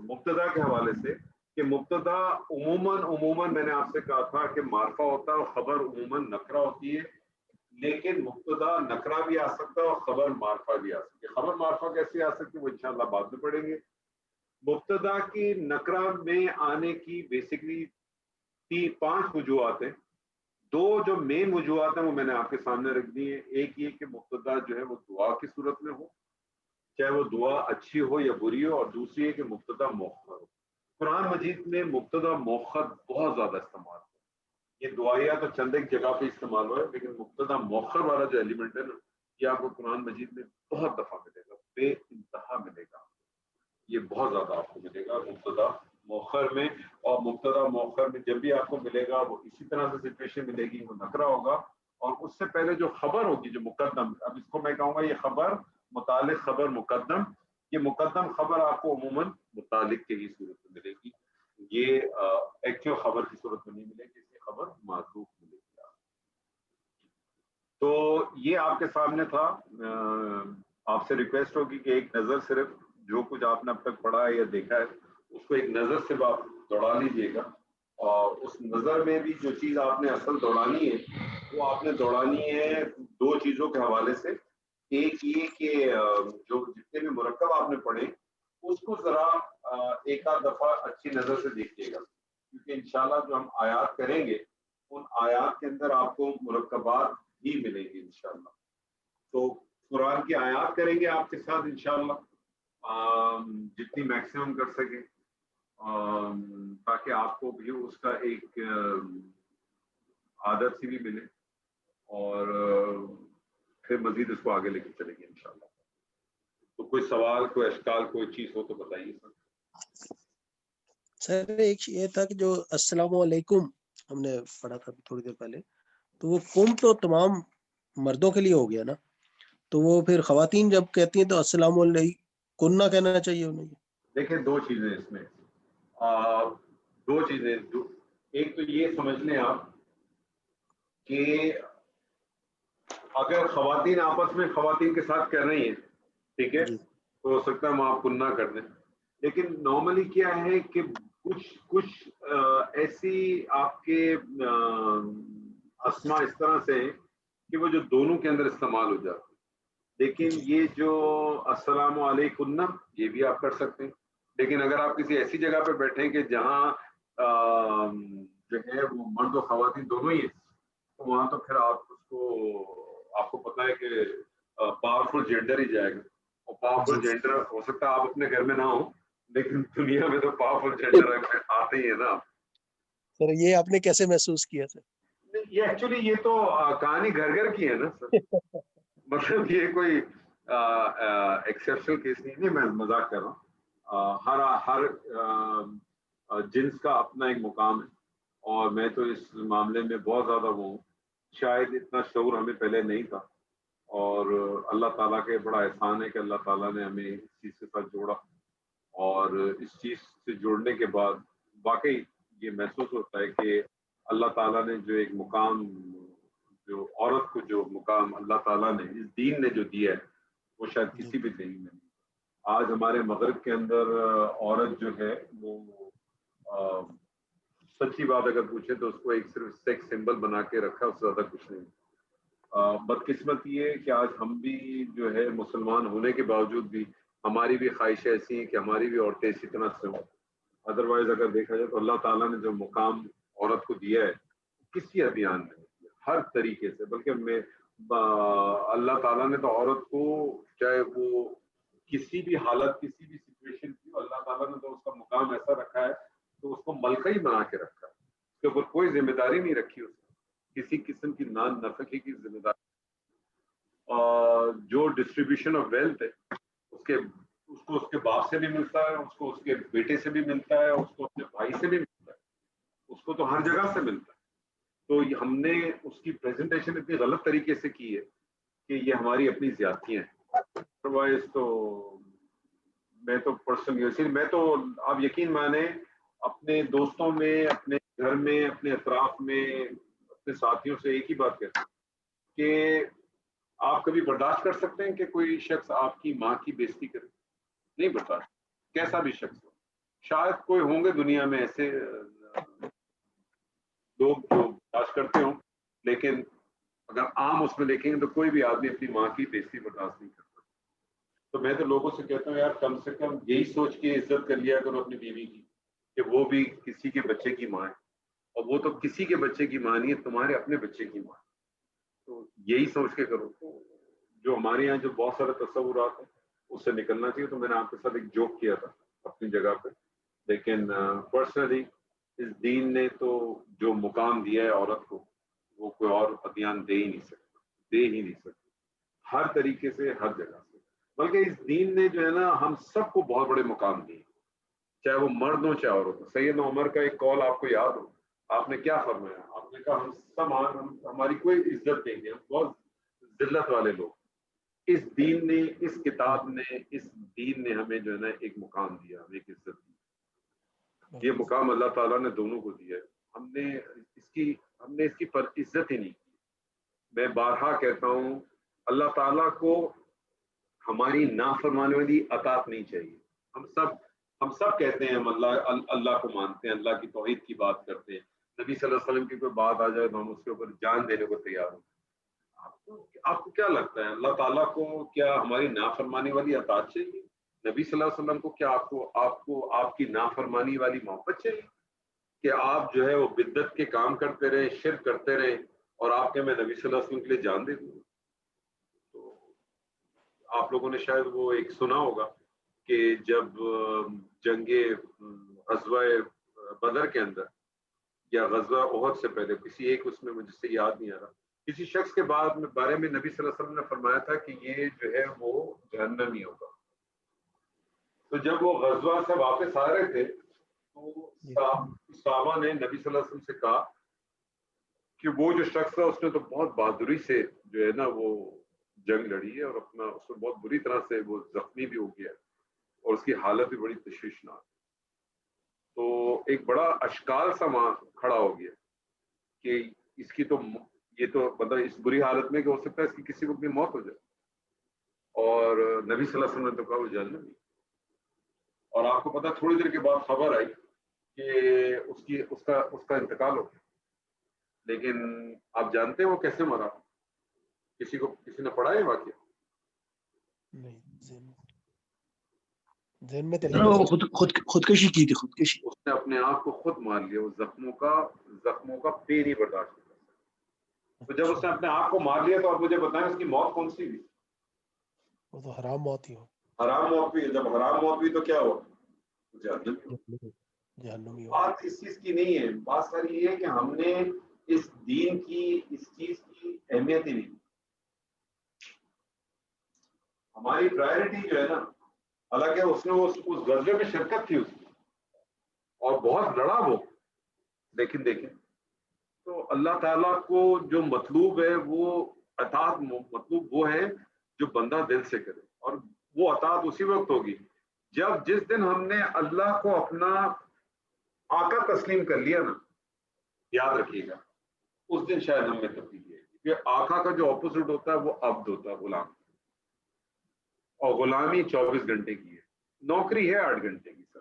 مبتدا کے حوالے سے کہ مبتدا عموماً میں نے آپ سے کہا تھا کہ معرفہ ہوتا ہے اور خبر عموماً نکرہ ہوتی ہے, لیکن مبتدا نکرہ بھی آ سکتا ہے اور خبر معرفہ بھی آ سکتی ہے. خبر معرفہ کیسے آ سکتی ہے وہ انشاءاللہ بعد میں پڑھیں گے. مبتدا کی نکرہ میں آنے کی بیسکلی 5 وجوہات ہیں. 2 جو مین وجوہات ہیں وہ میں نے آپ کے سامنے رکھ دی ہیں. ایک یہ کہ مبتدا جو ہے وہ دعا کی صورت میں ہو, چاہے وہ دعا اچھی ہو یا بری ہو, اور دوسری ہے کہ مبتدا مؤخر ہو. قرآن مجید میں مبتدا مؤخر بہت زیادہ استعمال ہے. یہ دعائیہ تو چند ایک جگہ پہ استعمال ہوا ہے, لیکن مبتدا مؤخر والا جو ایلیمنٹ ہے نا یہ آپ کو قرآن مجید میں بہت دفعہ ملے گا, بے انتہا ملے گا. یہ بہت زیادہ آپ کو ملے گا مبتدا مؤخر میں. اور مبتدا مؤخر میں جب بھی آپ کو ملے گا وہ اسی طرح سے سچویشن ملے گی, وہ نکرہ ہوگا, اور اس سے پہلے جو خبر ہوگی جو مقدم, اب اس کو میں کہوں گا یہ خبر متعلق خبر مقدم, یہ مقدم خبر آپ کو عموماً متعلق کے ہی صورت میں ملے گی. یہ ایکچوئل خبر کی صورت میں نہیں ملے گی, اس کی خبر معذوف ملے گی. تو یہ آپ کے سامنے تھا. آپ سے ریکویسٹ ہوگی کہ ایک نظر صرف جو کچھ آپ نے اب تک پڑھا ہے یا دیکھا ہے اس کو ایک نظر سے آپ دوڑا لیجیے گا، اور اس نظر میں بھی جو چیز آپ نے اصل دوڑانی ہے وہ آپ نے دوڑانی ہے دو چیزوں کے حوالے سے. ایک یہ کہ جو جتنے بھی مرکب آپ نے پڑھے اس کو ذرا ایک آدھ دفعہ اچھی نظر سے دیکھیے گا، کیونکہ انشاءاللہ جو ہم آیات کریں گے ان آیات کے اندر آپ کو مرکبات ہی ملیں گے انشاءاللہ. تو قرآن کی آیات کریں گے آپ کے ساتھ انشاءاللہ جتنی میکسیمم کر سکیں، تاکہ آپ کو بھی اس کا ایک عادت سی بھی ملے، اور پھر مزید اس کو آگے لے کے چلیں گے انشاءاللہ. تو کوئی سوال، کوئی اشکال، کوئی چیز ہو تو بتائیے سر. سر ایک یہ تھا کہ جو السلام علیکم ہم نے پڑھا تھا تھوڑی دیر پہلے، تو وہ کم تو تمام مردوں کے لیے ہو گیا نا، تو وہ پھر خواتین جب کہتی ہیں تو السلام علیکم نہ کہنا چاہیے انہیں؟ دیکھیں دو چیزیں اس میں، دو چیزیں. ایک تو یہ سمجھ لیں آپ کہ اگر خواتین آپس میں خواتین کے ساتھ کر رہی ہیں ٹھیک ہے جی تو ہو سکتا ہے ہم آپ کنہ کر دیں، لیکن نارملی کیا ہے کہ کچھ ایسی آپ کے اسما اس طرح سے ہیں کہ وہ جو دونوں کے اندر استعمال ہو جاتے ہیں. لیکن یہ جو السلام علیکم یہ بھی آپ کر سکتے ہیں، لیکن اگر آپ کسی ایسی جگہ پہ بیٹھیں کہ جہاں جو ہے وہ مرد و خواتین دونوں ہی ہیں تو وہاں تو پھر آپ کو پتا ہے کہ پاورفل جینڈر ہی جائے گا، اور پاورفل جینڈر ہو سکتا ہے آپ اپنے گھر میں نہ ہو لیکن دنیا میں تو پاورفل جینڈر آتے ہی ہے نا. سر یہ آپ نے کیسے محسوس کیا سر؟ یہ ایکچولی یہ تو کہانی گھر گھر کی ہے نا سر، مطلب یہ کوئی ایکسیپشنل کیس نہیں، میں مذاق کر رہا ہوں. ہر جنس کا اپنا ایک مقام ہے، اور میں تو اس معاملے میں بہت زیادہ وہ ہوں. شاید اتنا شعور ہمیں پہلے نہیں تھا، اور اللہ تعالیٰ کے بڑا احسان ہے کہ اللہ تعالیٰ نے ہمیں اس چیز کے ساتھ جوڑا، اور اس چیز سے جوڑنے کے بعد واقعی یہ محسوس ہوتا ہے کہ اللہ تعالیٰ نے جو ایک مقام، جو عورت کو جو مقام اللہ تعالیٰ نے اس دین نے جو دیا ہے وہ شاید کسی بھی دین میں نہیں. آج ہمارے مغرب کے اندر عورت جو ہے وہ سچی بات اگر پوچھے تو اس کو ایک صرف سیکس سمبل بنا کے رکھا، اس سے زیادہ کچھ نہیں. بدقسمتی یہ کہ آج ہم بھی جو ہے مسلمان ہونے کے باوجود بھی ہماری بھی خواہشیں ایسی ہیں کہ ہماری بھی عورتیں اسی طرح سے ہوں. ادروائز اگر دیکھا جائے تو اللہ تعالیٰ نے جو مقام عورت کو دیا ہے کسی ادیان میں ہر طریقے سے، بلکہ اللہ تعالیٰ نے تو عورت کو چاہے وہ کسی بھی حالت کسی بھی سچویشن کی، اللہ تعالیٰ نے تو اس کا مقام ایسا رکھا ہے تو اس کو ملکہ ہی بنا کے رکھا ہے، اس کے اوپر کوئی ذمہ داری نہیں رکھی اس نے، کسی قسم کی نان نفقی کی ذمہ داری. جو ڈسٹریبیوشن آف ویلتھ ہے اس کو اس کے باپ سے بھی ملتا ہے، اس کو اس کے بیٹے سے بھی ملتا ہے، اس کو اپنے بھائی سے بھی ملتا ہے، اس کو تو ہر جگہ سے ملتا ہے. تو ہم نے اس کی پریزنٹیشن اتنی غلط طریقے سے کی ہے کہ یہ ہماری اپنی زیادتیاں ہیں. ادروائز تو میں تو پرسنلی میں تو آپ یقین مانیں اپنے دوستوں میں، اپنے گھر میں، اپنے اطراف میں، اپنے ساتھیوں سے ایک ہی بات کہتا ہوں کہ آپ کبھی برداشت کر سکتے ہیں کہ کوئی شخص آپ کی ماں کی بےزتی کرے؟ نہیں برداشت، کیسا بھی شخص ہو. شاید کوئی ہوں گے دنیا میں ایسے لوگ جو برداشت کرتے ہوں، لیکن اگر عام اس میں دیکھیں گے تو کوئی بھی آدمی اپنی ماں کی بےزتی برداشت نہیں کرتا. تو میں تو لوگوں سے کہتا ہوں یار کم سے کم یہی سوچ کے عزت کر لیا کرو اپنی بیوی کی کہ وہ بھی کسی کے بچے کی ماں ہے، اور وہ تو کسی کے بچے کی ماں نہیں ہے، تمہارے اپنے بچے کی ماں ہے. تو یہی سوچ کے کرو. جو ہمارے یہاں جو بہت سارے تصورات ہیں اس سے نکلنا چاہیے. تو میں نے آپ کے ساتھ ایک جوک کیا تھا اپنی جگہ پہ، لیکن پرسنلی اس دین نے تو جو مقام دیا ہے عورت کو وہ کوئی اور ادیان دے ہی نہیں سکتا ہر طریقے سے، ہر جگہ سے. بلکہ اس دین نے جو ہے نا ہم سب کو بہت بڑے مقام دیے، چاہے وہ مرد ہو چاہے عورت ہو. سیدنا عمر کا ایک قول آپ کو یاد ہو، آپ نے کیا فرمایا؟ آپ نے کہا ہم سب ہماری کوئی عزت نہیں ہے، ہم بہت ذلت والے لوگ. اس دین نے، اس کتاب نے، اس دین نے ہمیں جو ہے نا ایک مقام دیا، ہمیں ایک عزت دی. یہ مقام اللہ تعالیٰ نے دونوں کو دیا ہے. ہم نے اس کی پر عزت ہی نہیں کی. میں بارہا کہتا ہوں اللہ تعالیٰ کو ہماری نافرمانی والی اطاعت نہیں چاہیے. ہم سب کہتے ہیں ہم اللہ کو مانتے ہیں, اللہ کی توحید کی بات کرتے ہیں, نبی صلی اللہ علیہ وسلم کی کوئی بات آ جائے تو ہم اس کے اوپر جان دینے کو تیار ہوں. آپ کو کیا لگتا ہے اللہ تعالیٰ کو کیا ہماری نافرمانی والی اطاعت چاہیے؟ نبی صلی اللہ علیہ وسلم کو کیا آپ کو آپ کی نافرمانی والی محبت چاہیے کہ آپ جو ہے وہ بدعت کے کام کرتے رہیں, شرک کرتے رہیں, اور آپ کے میں نبی صلی اللہ علیہ وسلم کے لیے جان دے دوں؟ تو آپ لوگوں نے شاید وہ ایک سنا ہوگا کہ جب جنگ غزوہ بدر کے اندر یا غزوہ احد سے پہلے کسی ایک اس میں مجھ سے یاد نہیں آ رہا, کسی شخص کے بارے میں نبی صلی اللہ علیہ وسلم نے فرمایا تھا کہ یہ جو ہے وہ جہنمی ہوگا. تو جب وہ غزوہ سے واپس آ رہے تھے تو صحابہ نے نبی صلی اللہ علیہ وسلم سے کہا کہ وہ جو شخص تھا اس نے تو بہت بہادری سے جو ہے نا وہ جنگ لڑی ہے, اور اپنا اس میں بہت بری طرح سے وہ زخمی بھی ہو گیا اور اس کی حالت بھی بڑی تشویشناک. تو ایک بڑا اشکال سا وہاں کھڑا ہو گیا کہ اس کی تو یہ تو مطلب اس بری حالت میں کہ ہو سکتا ہے اس کی کسی وقت بھی موت ہو جائے, اور نبی صلی اللہ علیہ وسلم نے تو کہا وہ جہنمی. اور آپ کو پتا تھوڑی دیر کے بعد خبر آئی کہ اس کا انتقال ہو گیا. لیکن آپ جانتے ہیں وہ کیسے مرا؟ کسی نے پڑھا ہے واقعہ؟ نہیں ذہن میں خودکشی کی تھی. خودکشی اس نے اپنے آپ کو خود مار لیا, وہ زخموں کا پے نہیں برداشت کر سکتا. تو جب اس نے اپنے آپ کو مار لیا تو آپ مجھے بتائیں اس کی موت کون سی ہوئی؟ وہ تو حرام موت ہی ہو. حرام موت ہوئی. جب حرام موت ہوئی تو کیا ہوا؟ جہنمی ہو. بات اس چیز کی نہیں ہے, بات ساری یہ ہے کہ ہم نے اس دین کی اس چیز کی اہمیت ہی نہیں. ہماری پرائرٹی جو ہے نا, حالانکہ اس نے اس غزوے میں شرکت تھی اس کی اور بہت لڑا وہ, لیکن دیکھیں تو اللہ تعالیٰ کو جو مطلوب ہے وہ اطاعت مطلوب وہ ہے جو بندہ دل سے کرے, اور وہ اطاعت اسی وقت ہوگی جس دن ہم نے اللہ کو اپنا آقا تسلیم کر لیا نا. یاد رکھیے گا اس دن شاید ہم میں تبدیلی ہے, کیونکہ آقا کا جو اپوزٹ ہوتا ہے وہ عبد ہوتا ہے, غلام. اور غلامی 24 گھنٹے کی ہے, نوکری ہے 8 گھنٹے کی. سر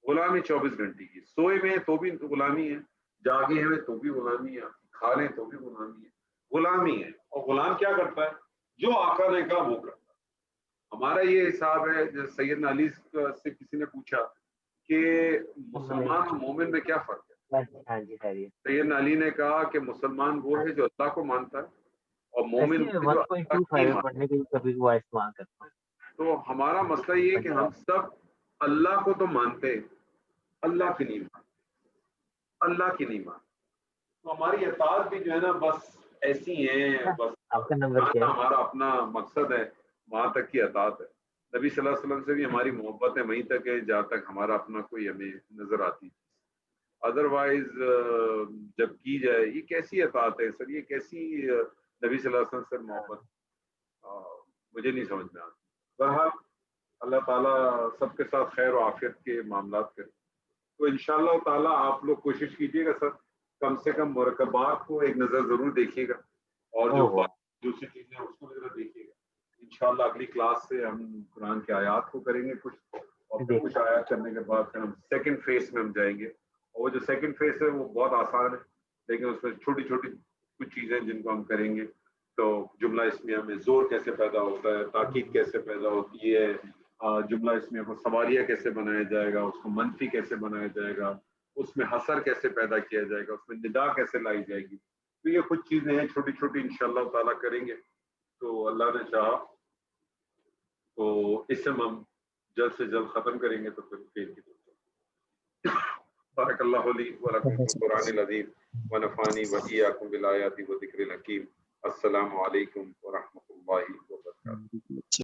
غلامی 24 گھنٹے کی, سوئے میں تو بھی غلامی ہے, جاگے ہوئے تو بھی غلامی ہے, کھا لیں تو بھی غلامی ہے. غلامی ہے. اور غلام کیا کرتا ہے؟ جو آقا نے کہا وہ کرتا ہے. ہمارا یہ حساب ہے. جیسے سیدنا علی سے کسی نے پوچھا کہ مسلمان اور مومن میں کیا فرق ہے؟ سیدنا علی نے کہا کہ مسلمان وہ ہے جو اللہ کو مانتا ہے اور مومن وہ جو اللہ کو نہیں مانتا. تو ہمارا مسئلہ یہ ہے کہ ہم سب اللہ کو تو مانتے, اللہ کی نہیں مانتے, اللہ کی نہیں مانتے. تو ہماری اطاعت بھی جو ہے نا بس ایسی ہیں, بس ہمارا اپنا مقصد ہے, وہاں تک کی اطاعت ہے. نبی صلی اللہ علیہ وسلم سے بھی ہماری محبت ہے وہیں تک ہے جہاں تک ہمارا اپنا کوئی ہمیں نظر آتی. ادروائز جب کی جائے یہ کیسی اطاعت ہے سر, یہ کیسی نبی صلی اللہ علیہ وسلم سے محبت, مجھے نہیں سمجھ میں آتی. بہرحال اللہ تعالیٰ سب کے ساتھ خیر و عافیت کے معاملات کرے. تو انشاءاللہ تعالیٰ آپ لوگ کوشش کیجیے گا سر, کم سے کم مرکبات کو ایک نظر ضرور دیکھیے گا, اور جو دوسری چیزیں اس کو ذرا دیکھیے گا. انشاءاللہ اگلی کلاس سے ہم قرآن کی آیات کو کریں گے کچھ, اور پھر کچھ آیات کرنے کے بعد پھر ہم سیکنڈ فیز میں ہم جائیں گے. اور وہ جو سیکنڈ فیز ہے وہ بہت آسان ہے, لیکن اس میں چھوٹی چھوٹی کچھ چیزیں جن کو ہم کریں گے. تو جملہ اسمیہ میں زور کیسے پیدا ہوتا ہے, تاکید کیسے پیدا ہوتی ہے, جملہ اسمیہ کو سواریہ کیسے بنایا جائے گا, اس کو منفی کیسے بنایا جائے گا, اس میں حصر کیسے پیدا کیا جائے گا, اس میں ندا کیسے لائی جائے گی. تو یہ کچھ چیزیں ہیں چھوٹی چھوٹی, انشاءاللہ تعالیٰ کریں گے. تو اللہ نے چاہا تو اس سے ہم جلد سے جلد ختم کریں گے. تو پھر خیر کی بارک اللہ لی و لکم فی القرآن العظیم ونفعنی و ایاکم بالآیات و ذکر الحکیم. السلام علیکم ورحمۃ اللہ